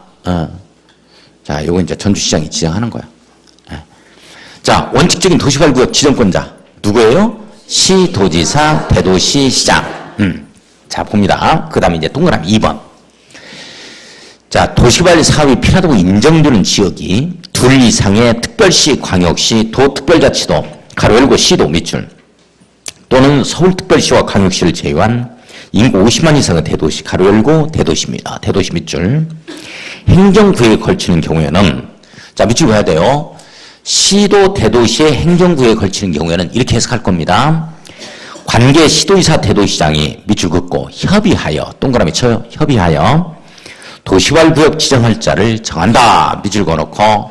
자, 요거 이제 전주시장이 지정하는 거야. 자, 원칙적인 도시개발구역 지정권자 누구예요? 시도지사, 대도시시장. 자, 봅니다. 그 다음에 이제 동그라미 2번. 자, 도시개발 사업이 필요하다고 인정되는 지역이 둘 이상의 특별시, 광역시, 도특별자치도, 가로 열고 시도 밑줄, 또는 서울특별시와 광역시를 제외한 인구 50만 이상의 대도시, 가로 열고 대도시입니다. 대도시 밑줄. 행정구역에 걸치는 경우에는, 자, 밑줄 봐야 돼요. 시도, 대도시의 행정구역에 걸치는 경우에는 이렇게 해석할 겁니다. 관계 시도지사, 대도시장이 밑줄 긋고 협의하여, 동그라미 쳐요. 협의하여 도시개발구역 지정할 자를 정한다. 밑줄 그어놓고,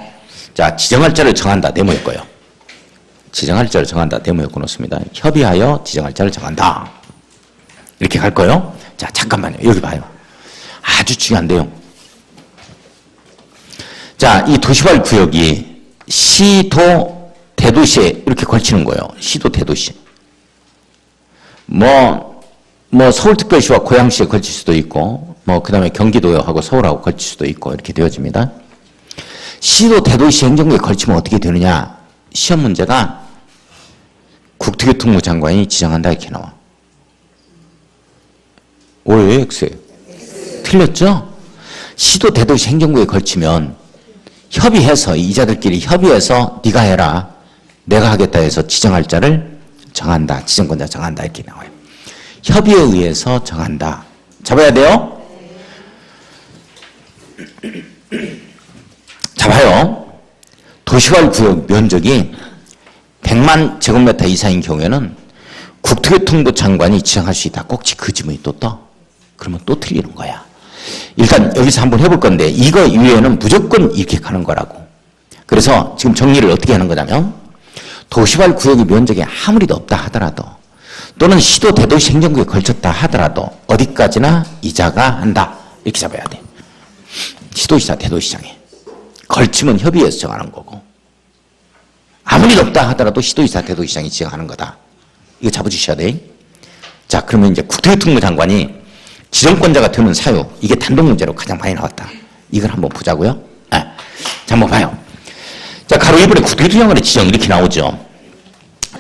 자, 지정할 자를 정한다. 네모일 거예요. 지정할 자를 정한다. 네모에 그어놓습니다. 협의하여 지정할 자를 정한다. 이렇게 갈 거예요. 자, 잠깐만요. 여기 봐요. 아주 중요한데요. 자, 이 도시개발구역이 시도, 대도시에 이렇게 걸치는 거예요. 시도, 대도시. 뭐 서울특별시와 고양시에 걸칠 수도 있고, 그 다음에 경기도하고 서울하고 걸칠 수도 있고, 이렇게 되어집니다. 시도, 대도시 행정구역에 걸치면 어떻게 되느냐? 시험 문제가 국토교통부 장관이 지정한다, 이렇게 나와. O예요, X예요? 틀렸죠? 시도, 대도시 행정구역에 걸치면 협의해서, 이자들끼리 협의해서 네가 해라, 내가 하겠다 해서 지정할 자를 정한다. 지정권자 정한다. 이렇게 나와요. 협의에 의해서 정한다. 잡아야 돼요? 잡아요. 도시개발구역 면적이 100만 제곱미터 이상인 경우에는 국토교통부 장관이 지정할 수 있다. 꼭지 그 지문이 또 떠. 그러면 또 틀리는 거야. 일단 여기서 한번 해볼 건데 이거 이외에는 무조건 이렇게 가는 거라고. 그래서 지금 정리를 어떻게 하는 거냐면 도시개발구역의 면적이 아무리 높다 하더라도 또는 시도, 대도시 행정구역에 걸쳤다 하더라도 어디까지나 이자가 한다. 이렇게 잡아야 돼. 시도지사, 대도시장에. 걸치면 협의해서 정하는 거고 아무리 높다 하더라도 시도지사, 대도시장이 지정하는 거다. 이거 잡아주셔야 돼. 자, 그러면 이제 국토교통부 장관이 지정권자가 되는 사유, 이게 단독 문제로 가장 많이 나왔다. 이걸 한번 보자고요. 자, 한번 봐요. 자, 가로 1번에 국토교통부 장관의 지정 이렇게 나오죠.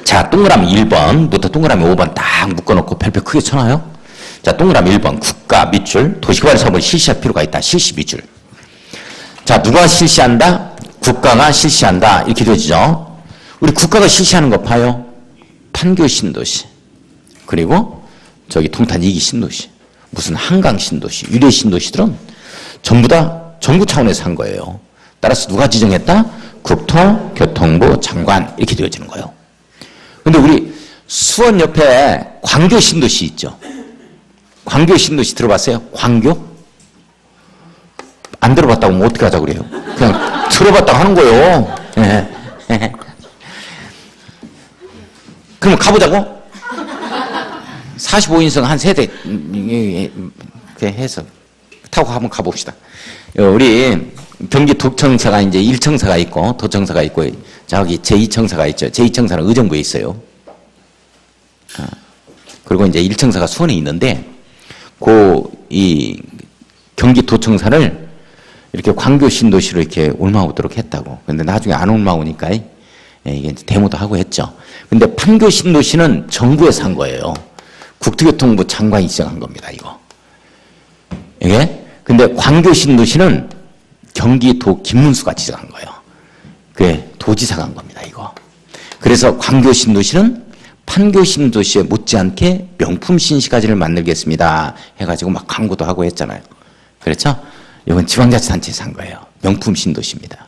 자, 동그라미 1번부터 동그라미 5번 딱 묶어놓고 별표 크게 쳐놔요. 자, 동그라미 1번 국가 밑줄 도시개발 사업을 실시할 필요가 있다. 실시 밑줄. 자, 누가 실시한다? 국가가 실시한다. 이렇게 되어지죠. 우리 국가가 실시하는 거 봐요. 판교 신도시 그리고 저기 통탄 2기 신도시, 무슨 한강 신도시, 유래 신도시들은 전부 다 정부 차원에서 한 거예요. 따라서 누가 지정했다? 국토교통부 장관 이렇게 되어지는 거예요. 근데 우리 수원 옆에 광교 신도시 있죠. 광교 신도시 들어봤어요? 광교? 안 들어봤다고 뭐 어떻게 하자고 그래요? 그냥 들어봤다고 하는 거예요. 그러면 가보자고? 45인승 한 세대 해서 타고 한번 가봅시다. 우리 경기 도청사가 이제 1청사가 있고 도청사가 있고 저기 제2청사가 있죠. 제2청사는 의정부에 있어요. 그리고 이제 1청사가 수원에 있는데 이 경기 도청사를 이렇게 광교 신도시로 이렇게 옮아오도록 했다고. 근데 나중에 안 옮아오니까 이게 이제 데모도 하고 했죠. 근데 판교 신도시는 정부에서 한 거예요. 국토교통부 장관이 지정한 겁니다, 이거. 이게? 근데 광교 신도시는 경기도 김문수가 지정한 거예요. 그게 도지사가 한 겁니다, 이거. 그래서 광교 신도시는 판교 신도시에 못지않게 명품 신시가지를 만들겠습니다. 해가지고 막 광고도 하고 했잖아요. 그렇죠? 이건 지방자치단체에서 한 거예요. 명품 신도시입니다.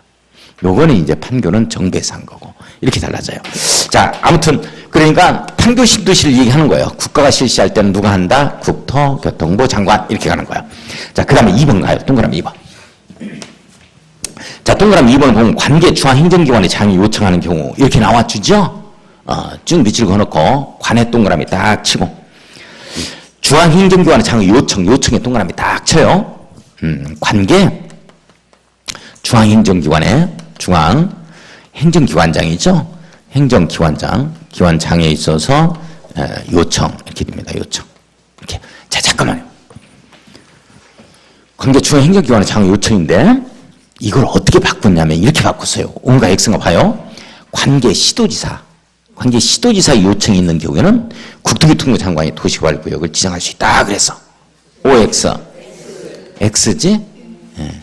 요거는 이제 판교는 정부에서 한 거고. 이렇게 달라져요. 자, 아무튼, 그러니까 판교 신도시를 얘기하는 거예요. 국가가 실시할 때는 누가 한다? 국토교통부 장관. 이렇게 가는 거예요. 자, 그 다음에 2번 가요. 동그라미 2번. 자, 동그라미 2번 보면 관계 중앙행정기관의 장이 요청하는 경우. 이렇게 나와주죠? 쭉 밑줄 그어놓고, 관의 동그라미 딱 치고. 중앙행정기관의 장의 요청에 동그라미 딱 쳐요. 관계 중앙행정기관의 중앙행정기관장이죠. 행정기관장, 기관장에 있어서 요청 이렇게 됩니다. 요청 이렇게. 자, 잠깐만요. 관계 중앙행정기관의 장 요청인데 이걸 어떻게 바꿨냐면 이렇게 바꿨어요. 온가 X가 봐요. 관계 시도지사 요청이 있는 경우에는 국토교통부 장관이 도시개발구역을 지정할 수 있다. 그래서 OX X지? 예.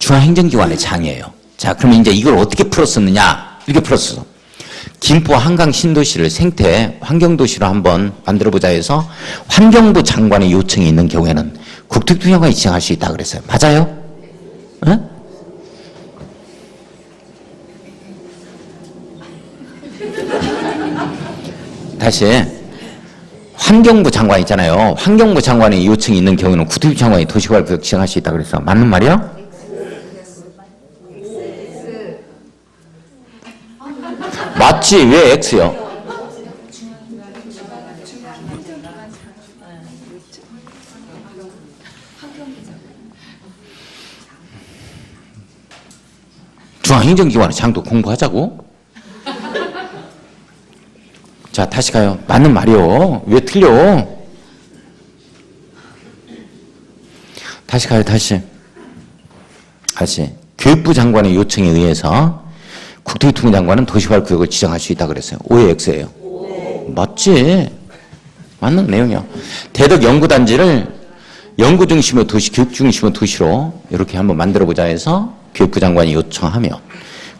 중앙행정기관의 장이에요. 자, 그러면 이제 이걸 어떻게 풀었었느냐? 이렇게 풀었어. 김포 한강 신도시를 생태 환경도시로 한번 만들어보자 해서 환경부 장관의 요청이 있는 경우에는 국토교통부 장관이 지정할 수 있다 그랬어요. 맞아요? 예? 다시. 환경부 장관 있잖아요. 환경부 장관의 요청이 있는 경우는 국토교통부 장관이 도시개발구역 지정할 수 있다 그랬어. 맞는 말이야? 맞지? 왜 X요? 중앙행정기관의 장도 공부하자고? 자, 다시 가요. 맞는 말이요. 왜 틀려? 다시 가요, 다시. 교육부 장관의 요청에 의해서 국토교통부 장관은 도시개발구역을 지정할 수 있다 그랬어요. O의 X예요. 맞지? 맞는 내용이요. 대덕 연구단지를 연구 중심의 도시, 교육 중심의 도시로 이렇게 한번 만들어보자 해서 교육부 장관이 요청하며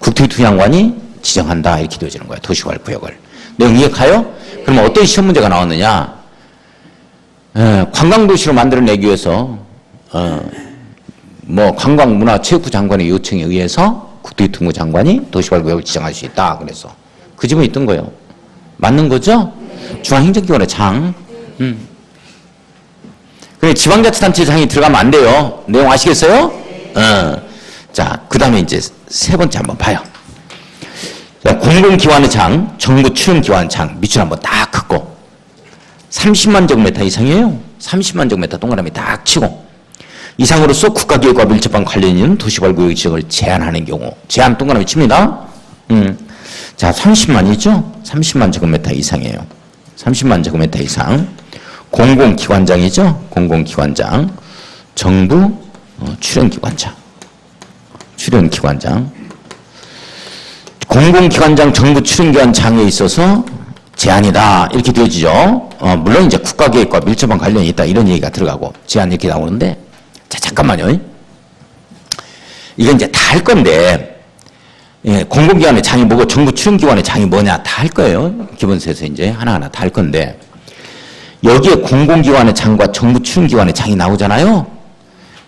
국토교통부 장관이 지정한다 이렇게 되어지는 거예요. 도시개발구역을. 내용 이해 가요? 그러면 어떤 시험 문제가 나왔느냐? 관광도시로 만들어내기 위해서 관광문화체육부 장관의 요청에 의해서 국토교통부 장관이 도시개발구역을 지정할 수 있다. 그래서 그 지문에 있던 거예요. 맞는 거죠? 중앙행정기관의 장. 그래 지방자치단체 장이 들어가면 안 돼요. 내용 아시겠어요? 자, 그 다음에 이제 세 번째 한번 봐요. 자, 공공기관의 장, 정부 출연기관 장, 밑줄 한번 딱 긋고 30만 제곱미터 이상이에요. 30만 제곱미터 동그라미 딱 치고 이상으로서 국가기획과 밀접한 관련이 있는 도시개발구역 지정을 제한하는 경우 제한 동그라미 칩니다. 자, 30만이죠? 30만 제곱미터 이상이에요. 30만 제곱미터 이상 공공기관장이죠? 공공기관장 정부 출연기관장 공공기관장 정부 출연기관장에 있어서 제한이다 이렇게 되어지죠. 물론 이제 국가계획과 밀접한 관련이 있다 이런 얘기가 들어가고 제한 이렇게 나오는데 자 잠깐만요. 이건 이제 다 할 건데 공공기관의 장이 뭐고 정부 출연기관의 장이 뭐냐 다 할 거예요. 기본서에서 이제 하나하나 다 할 건데 여기에 공공기관의 장과 정부 추진기관의 장이 나오잖아요.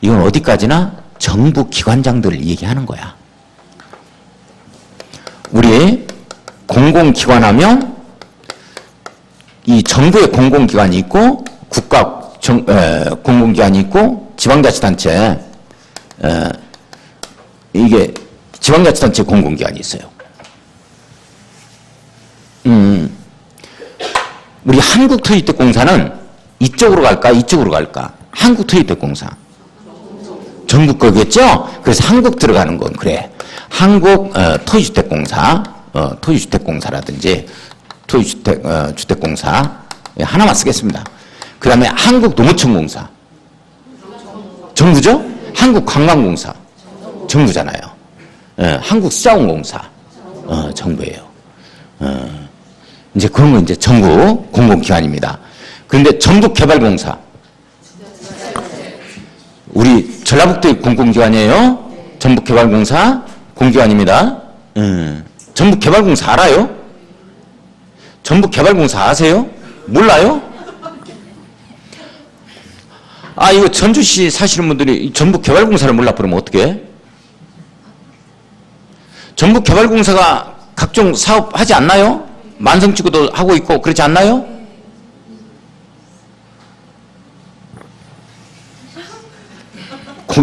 이건 어디까지나 정부 기관장들을 얘기하는 거야. 우리 공공기관 하면 이 정부의 공공기관이 있고 공공기관이 있고 지방자치단체 이게 지방자치단체 공공기관이 있어요. 우리 한국토지택공사는 이쪽으로 갈까 이쪽으로 갈까? 한국토지택공사 전국 거겠죠? 그래서 한국 들어가는 건 그래. 한국 토지주택공사 토지주택공사라든지 주택공사 하나만 쓰겠습니다. 그 다음에 한국농어촌공사 정부죠? 한국관광공사 정부잖아요. 한국수자원공사 정부예요. 이제 그런 건 이제 정부 공공기관입니다. 그런데 전북개발공사 우리 전라북도의 공공기관이에요. 전북개발공사 공기관입니다. 전북개발공사 알아요? 전북개발공사 아세요? 몰라요? 아 이거 전주시 사시는 분들이 전북개발공사를 몰라 그러면 어떡해? 전북개발공사가 각종 사업 하지 않나요? 만성지구도 하고 있고 그렇지 않나요?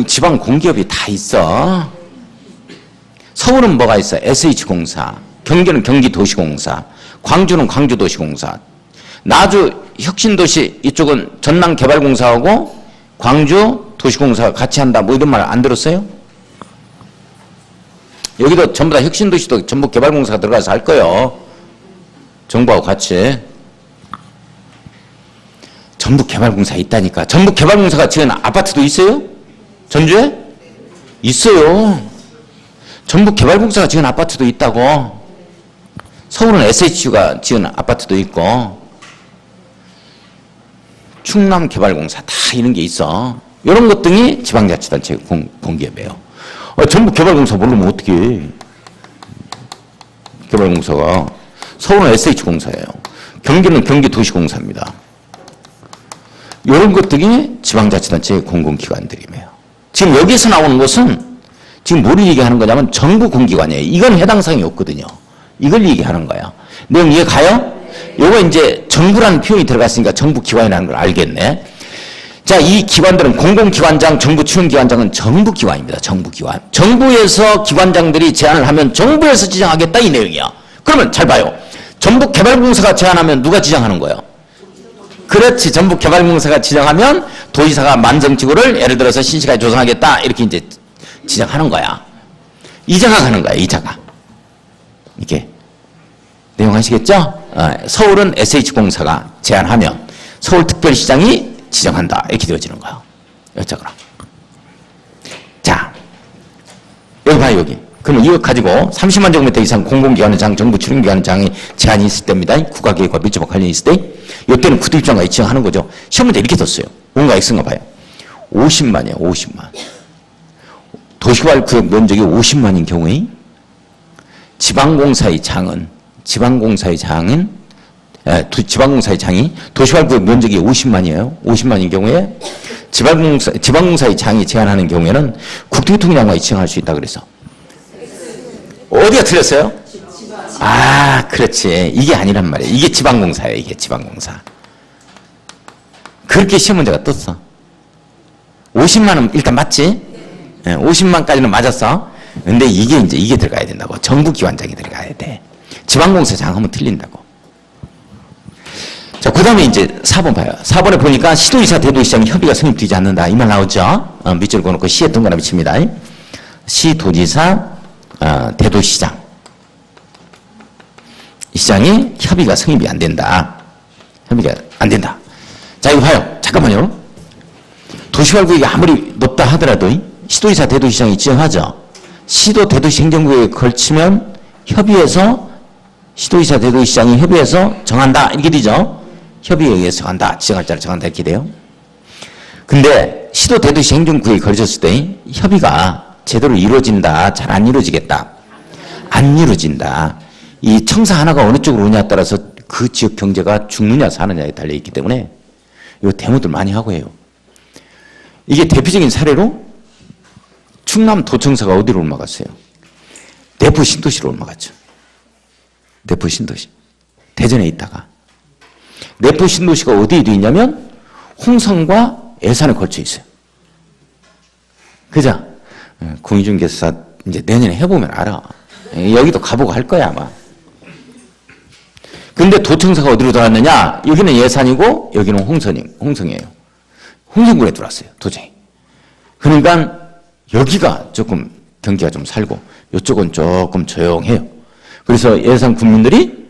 지방 공기업이 다 있어. 서울은 뭐가 있어? SH공사, 경기는 경기도시공사, 광주는 광주도시공사, 나주 혁신도시 이쪽은 전남개발공사하고 광주 도시공사가 같이 한다 뭐 이런 말 안 들었어요? 여기도 전부 다 혁신도시도 전부 개발공사가 들어가서 할 거예요. 정부하고 같이. 전북개발공사 있다니까. 전북개발공사가 지은 아파트도 있어요? 전주에? 있어요. 전북개발공사가 지은 아파트도 있다고. 서울은 SH가 지은 아파트도 있고 충남개발공사 다 이런 게 있어. 이런 것 등이 지방자치단체 공기업이에요. 전북개발공사 모르면 어떻게 해. 개발공사가. 서울은 SH공사예요. 경기는 경기도시공사입니다. 이런 것들이 지방자치단체 공공기관들이에요. 지금 여기서 나오는 것은 지금 뭘 얘기하는 거냐면 정부 공기관이에요. 이건 해당 사항이 없거든요. 이걸 얘기하는 거야. 내용 이해 가요? 요거 이제 정부라는 표현이 들어갔으니까 정부기관이라는 걸 알겠네. 자, 이 기관들은 공공기관장, 정부추진기관장은 정부기관입니다. 정부기관. 정부에서 기관장들이 제안을 하면 정부에서 지정하겠다 이 내용이야. 그러면 잘 봐요. 전북개발공사가 제안하면 누가 지정하는 거예요? 그렇지. 전북개발공사가 지정하면 도지사가 만성지구를 예를 들어서 신시가에 조성하겠다 이렇게 이제 지정하는 거야. 이자가 가는 거야. 이자가. 이렇게 내용 아시겠죠? 서울은 SH공사가 제안하면 서울특별시장이 지정한다 이렇게 되어지는 거야. 여쭤보라. 자, 여기 봐요. 여기. 그러면 이거 가지고 30만 제곱미터 이상 공공기관의 장, 정부 추진기관의 장이 제한이 있을 때입니다. 국가계획과 밀접한 관련이 있을 때 이때는 구도입장과 지정하는 거죠. 시험 문제 이렇게 떴어요. 뭔가 X인가 봐요. 50만이에요. 50만. 도시개발구역 면적이 50만인 경우에 지방공사의 장이 도시개발구역 면적이 50만이에요. 50만인 경우에 지방공사의 장이 제한하는 경우에는 국토교통장관이 지정할 수 있다 그래서. 어디가 틀렸어요? 아, 그렇지. 이게 아니란 말이에요. 이게 지방공사예요. 이게 지방공사. 그렇게 시험 문제가 떴어. 50만은 일단 맞지? 50만까지는 맞았어. 근데 이게 들어가야 된다고. 정부기관장이 들어가야 돼. 지방공사장 하면 틀린다고. 자, 그 다음에 이제 4번 봐요. 4번에 보니까 시도지사, 대도시장 협의가 성립되지 않는다. 이 말 나오죠? 밑줄 그어놓고 시에 동그라미 칩니다. 시도지사, 대도시장. 시장이 협의가 성립이 안 된다. 협의가 안 된다. 자, 이거 봐요. 잠깐만요. 도시개발구역이 아무리 높다 하더라도 시도지사, 대도시장이 지정하죠. 시도, 대도시 행정구역에 걸치면 협의해서 시도지사, 대도시장이 협의해서 정한다. 이렇게 되죠. 협의에 의해서 정한다. 지정할 자를 정한다. 이렇게 돼요. 근데 시도, 대도시 행정구역에 걸쳤을 때 협의가 제대로 이루어진다. 잘 안 이루어지겠다. 안 이루어진다. 이 청사 하나가 어느 쪽으로 오냐에 따라서 그 지역 경제가 죽느냐 사느냐에 달려있기 때문에 이거 데모들 많이 하고 해요. 이게 대표적인 사례로 충남 도청사가 어디로 옮아갔어요? 내포 신도시로 옮아갔죠. 내포 신도시. 대전에 있다가. 내포 신도시가 어디에 있냐면 홍성과 예산에 걸쳐 있어요. 그죠? 공인중개사 이제 내년에 해보면 알아. 여기도 가보고 할 거야, 아마. 근데 도청사가 어디로 들어왔느냐? 여기는 예산이고, 여기는 홍성이에요. 홍성군에 들어왔어요, 도저히. 그러니까, 여기가 조금 경기가 좀 살고, 이쪽은 조금 조용해요. 그래서 예산 군민들이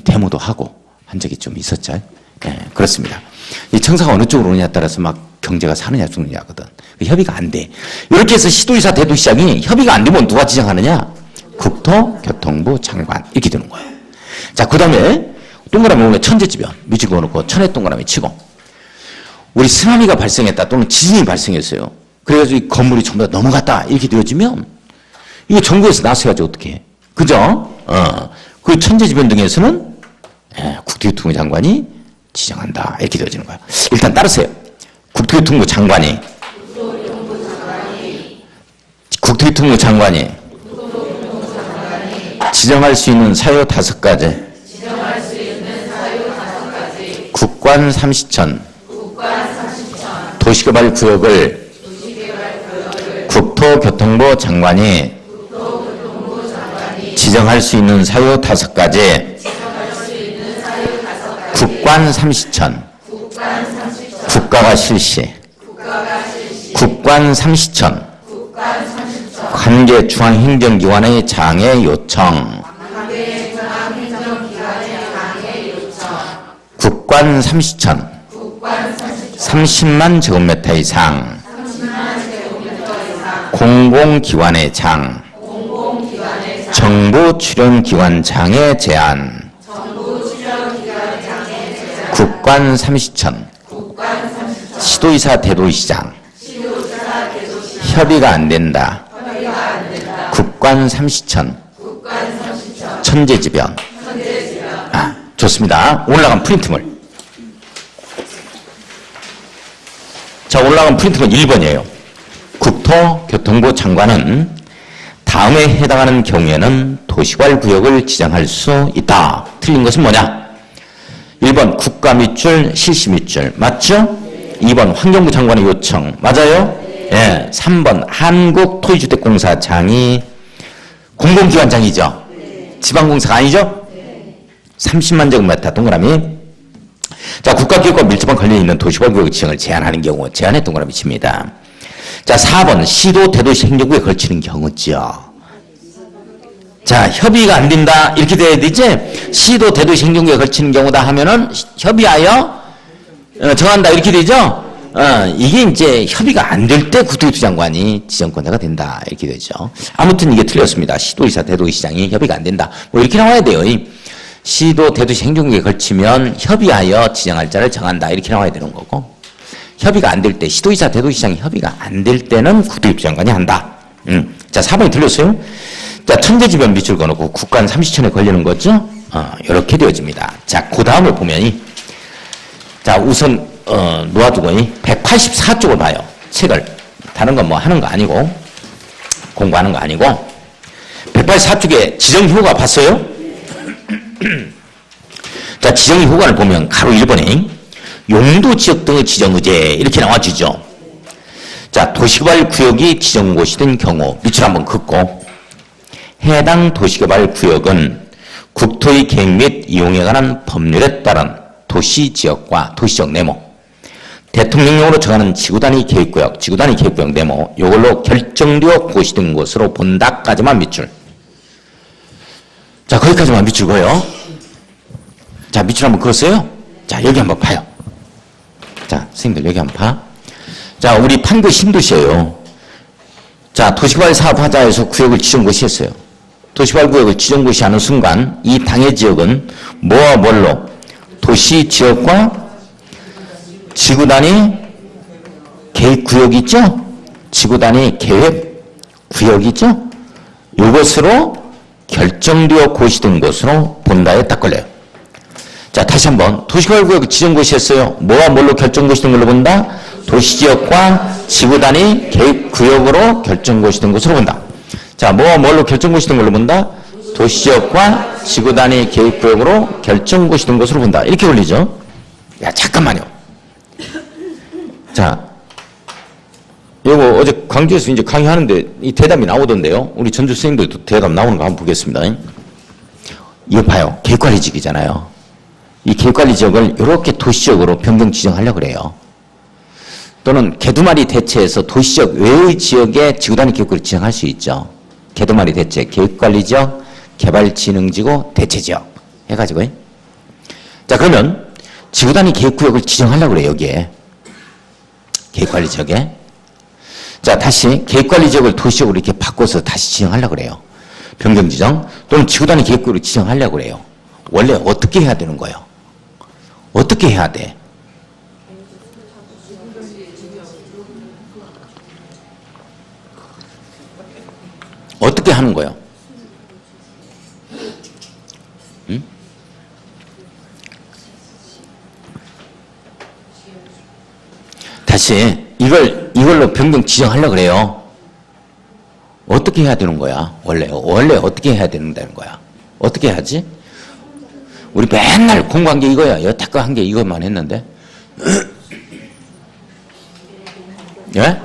데모도 하고 한 적이 좀 있었죠. 그렇습니다. 이 청사가 어느 쪽으로 오느냐에 따라서 막 경제가 사느냐 죽느냐거든. 협의가 안 돼. 이렇게 해서 시도지사 대도시장이 협의가 안 되면 누가 지정하느냐? 국토교통부 장관. 이렇게 되는 거예요. 자, 그 다음에 동그라미 오늘 천재지변 밑줄 그어놓고 천에 동그라미 치고 우리 쓰나미가 발생했다 또는 지진이 발생했어요. 그래가지고 이 건물이 전부 다 넘어갔다 이렇게 되어지면 이거 정부에서 나서야지 어떻게 해. 그죠? 그 천재지변 등에서는 국토교통부 장관이 지정한다 이렇게 되어지는 거야. 일단 따르세요. 국토교통부 장관이 지정할 수 있는 사유 5가지 국관 30천 도시개발 구역을 국토교통부 장관이 지정할 수 있는 사유 5가지 국관 30천 국가가 실시 국관 30천 관계 중앙행정기관의 장애 요청 국관 30천 30만 제곱미터 이상 공공기관의 장 정부 출연기관 장애 제한 국관 30천 시도지사 대도시장 협의가 안 된다. 국관 30천 천재지변. 좋습니다. 올라간 프린트물. 자, 올라간 프린트물 1번이에요. 국토교통부 장관은 다음에 해당하는 경우에는 도시개발구역을 지정할 수 있다. 틀린 것은 뭐냐? 1번 국가 밑줄, 실시 밑줄. 맞죠? 2번 환경부 장관의 요청. 맞아요? 예. 3번 한국토지주택공사장이 공공기관장이죠? 지방공사가 아니죠? 30만 제곱미터 동그라미. 자, 국가기업과 밀접한 관련이 있는 도시개발구역 지정을 제한하는 경우 제한의 동그라미 칩니다. 자, 4번 시도 대도시 행정구에 걸치는 경우죠. 자, 협의가 안 된다 이렇게 돼야 되지. 시도 대도시 행정구에 걸치는 경우다 하면은 협의하여 정한다 이렇게 되죠. 이게 이제 협의가 안 될 때 국토교통부 장관이 지정권자가 된다 이렇게 되죠. 아무튼 이게 틀렸습니다. 시도지사 대도시장이 협의가 안 된다 뭐 이렇게 나와야 돼요. 시도 대도시 행정구에 걸치면 협의하여 지정할 자를 정한다 이렇게 나와야 되는 거고, 협의가 안 될 때 시도지사 대도시장이 협의가 안 될 때는 국토교통부 장관이 한다. 자, 4번이 틀렸어요. 자, 천재지변 밑줄 그어놓고 국관 30천에 걸리는 거죠. 이렇게 되어집니다. 자, 그 다음을 보면 자, 우선 놓아두고 184쪽을 봐요. 책을. 다른 건 뭐 하는 거 아니고 공부하는 거 아니고 184쪽에 지정효과 봤어요? 자, 지정효과를 보면 가로 1번에 용도지역 등의 지정의제 이렇게 나와주죠. 자, 도시개발구역이 지정곳이 된 경우 밑줄 한번 긋고 해당 도시개발구역은 국토의 계획 및 이용에 관한 법률에 따른 도시지역과 도시적 네모, 대통령령으로 정하는 지구단위 계획구역, 지구단위 계획구역 네모, 이걸로 결정되어 고시된 것으로 본다까지만 밑줄. 자, 거기까지만 밑줄 그어요. 자, 밑줄 한번 그었어요? 자, 여기 한번 봐요. 자, 선생님들 여기 한번 봐. 자, 우리 판교 신도시예요. 자, 도시개발 사업하자에서 구역을 지정고시 했어요. 도시개발구역을 지정고시 하는 순간 이 당해 지역은 뭐와 뭘로? 도시지역과 지구단위 계획구역이 있죠? 지구단위 계획구역이 있죠? 이것으로 결정되어 고시된 것으로 본다에 딱 걸려요. 자, 다시 한번. 도시개발구역 지정고시였어요. 뭐와 뭘로 결정고시 된 걸로 본다? 도시지역과 지구단위 계획구역으로 결정고시 된 것으로 본다. 자, 뭐와 뭘로 결정고시 된 걸로 본다? 도시지역과 지구단위 계획구역으로 결정고시 된 것으로 본다. 이렇게 올리죠. 야, 잠깐만요. 자, 요거 어제 광주에서 이제 강의하는데 이 대답이 나오던데요. 우리 전주 선생님들도 대답 나오는 거 한번 보겠습니다. 이거 봐요. 계획관리지역이잖아요. 이 계획관리지역을 이렇게 도시지역으로 변경 지정하려고 그래요. 또는 개두마리 대체해서 도시지역 외의 지역에 지구단위 계획구를 지정할 수 있죠. 개두마리 대체, 계획관리지역, 개발진흥지구, 대체지역 해가지고. 자, 그러면 지구단위 계획구역을 지정하려고 그래요. 여기에. 계획관리지역에. 자, 다시 계획관리지역을 도시지역으로 이렇게 바꿔서 다시 지정하려고 그래요. 변경지정 또는 지구단위 계획구역으로 지정하려고 그래요. 원래 어떻게 해야 되는 거예요? 어떻게 해야 돼? 어떻게 하는 거예요? 응? 다시 이걸로 변경 지정하려고 그래요. 어떻게 해야 되는 거야? 원래 어떻게 해야 된다는 거야? 어떻게 해야지? 우리 맨날 공부한 게 이거야. 여태껏 한 게 이것만 했는데. 예?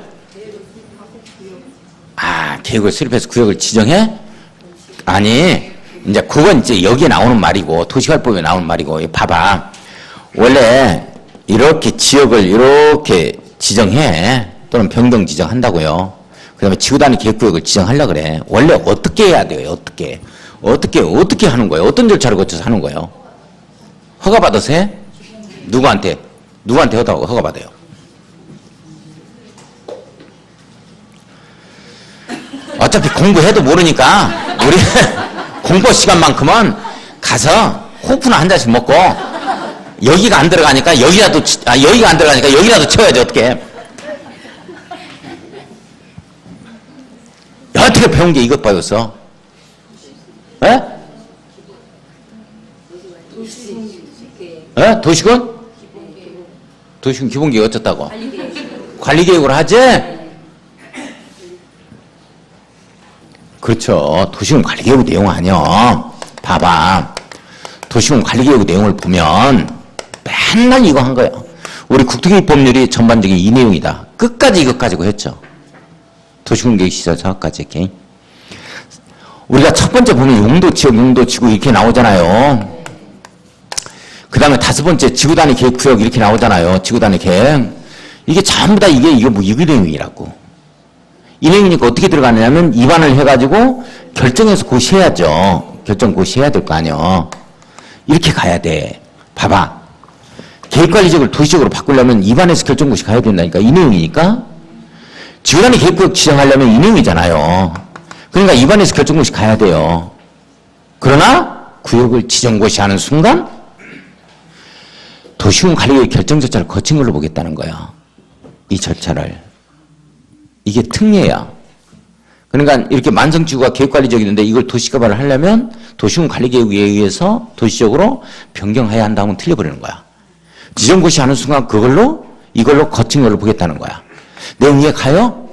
아, 계획을 수립해서 구역을 지정해? 아니, 이제 그건 이제 여기에 나오는 말이고, 도시개발법에 나오는 말이고, 봐봐. 원래 이렇게 지역을 이렇게 지정해. 또는 변경 지정한다고요. 그 다음에 지구단위 계획구역을 지정하려고 그래. 원래 어떻게 해야 돼요? 어떻게 하는 거예요? 어떤 절차를 거쳐서 하는 거예요? 허가받아서 해? 누구한테 허가받아요? 어차피 공부해도 모르니까 우리 공부 시간만큼은 가서 호프나 한 잔씩 먹고 여기가 안 들어가니까 여기가 안 들어가니까 여기라도 채워야지 어떻게. 어떻게 배운 게 이것 봐였어? 에? 에? 도시군? 도시군 기본계획 어쩌다고? 관리계획으로 하지? 그렇죠. 도시군 관리계획 내용 아니야. 봐봐. 도시군 관리계획 내용을 보면 맨날 이거 한 거야. 우리 국토개발법률이 전반적인 이 내용이다. 끝까지 이것 가지고 했죠. 도시군계획시설 사업까지 이렇게. 우리가 첫 번째 보면 용도지역, 용도지구 이렇게 나오잖아요. 그 다음에 다섯 번째 지구단위 계획구역 이렇게 나오잖아요. 지구단위 계획. 이게 전부 다 이게 내용이라고. 이 내용이니까 어떻게 들어가느냐면 입안을 해가지고 결정해서 고시해야죠. 결정 고시해야 될 거 아니에요. 이렇게 가야 돼. 봐봐. 계획관리지역을 도시지역으로 바꾸려면 입안에서 결정고시 가야 된다니까. 이 내용이니까. 지구단위 계획구역 지정하려면 이 내용이잖아요. 그러니까 입안에서 결정고시 가야 돼요. 그러나 구역을 지정고시 하는 순간 도시군 관리계획 결정 절차를 거친 걸로 보겠다는 거야. 이 절차를. 이게 특례야. 그러니까 이렇게 만성지구가 계획관리지역인데 이걸 도시개발을 하려면 도시군 관리계획에 의해서 도시적으로 변경해야 한다면 틀려버리는 거야. 지정고시 하는 순간 이걸로 거친 걸로 보겠다는 거야. 내용 이해 가요?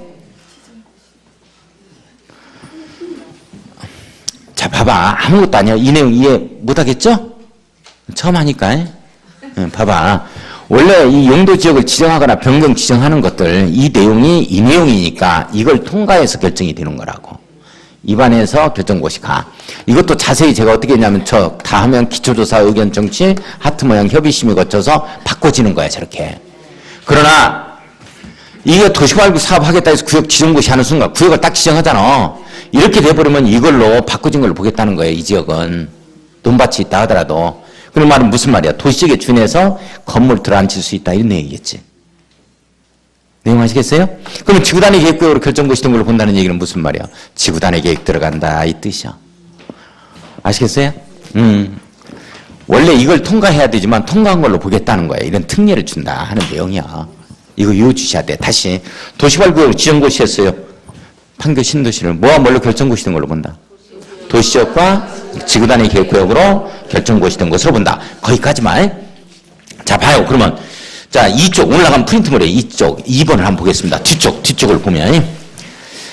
자, 봐봐. 아무것도 아니야. 이 내용 이해 못하겠죠? 처음 하니까. 봐봐. 원래 이 용도지역을 지정하거나 변경 지정하는 것들, 이 내용이 이 내용이니까 이걸 통과해서 결정이 되는 거라고. 입안에서 결정고시 가. 이것도 자세히 제가 어떻게 했냐면 다 하면 기초조사, 의견 정치, 하트 모양 협의심이 거쳐서 바꿔지는 거야, 저렇게. 그러나 이게 도시개발구 사업하겠다 해서 구역 지정고시 하는 순간 구역을 딱 지정하잖아. 이렇게 돼버리면 이걸로 바꿔진 걸로 보겠다는 거예요. 이 지역은. 논밭이 있다 하더라도. 그런 말은 무슨 말이야? 도시지역에 준해서 건물 들어앉힐 수 있다. 이런 얘기겠지. 내용 아시겠어요? 그러면 지구단위 계획구역으로 결정고시 된 걸로 본다는 얘기는 무슨 말이야? 지구단위 계획 들어간다. 이 뜻이야. 아시겠어요? 원래 이걸 통과해야 되지만 통과한 걸로 보겠다는 거야. 이런 특례를 준다 하는 내용이야. 이거 외워주셔야 돼. 다시. 도시개발구역으로 지정고시 했어요. 판교 신도시를 뭐와 뭘로 결정고시 된 걸로 본다? 도시지역과 지구단위 계획구역으로 결정구역이 된 것으로 본다. 거기까지만. 자, 봐요. 그러면 자, 이쪽 올라가면 프린트물에 이쪽 2번을 한번 보겠습니다. 뒤쪽을 보면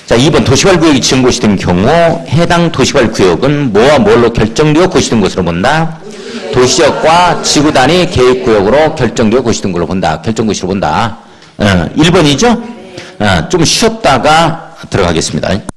자, 2번 도시개발구역이 지정고시 된 경우 해당 도시개발구역은 뭐와 뭘로 결정되어 고시된 것으로 본다. 도시지역과 지구단위 계획구역으로 결정되어 고시된 걸로 본다. 결정고시로 본다. 1번이죠? 좀 쉬었다가 들어가겠습니다.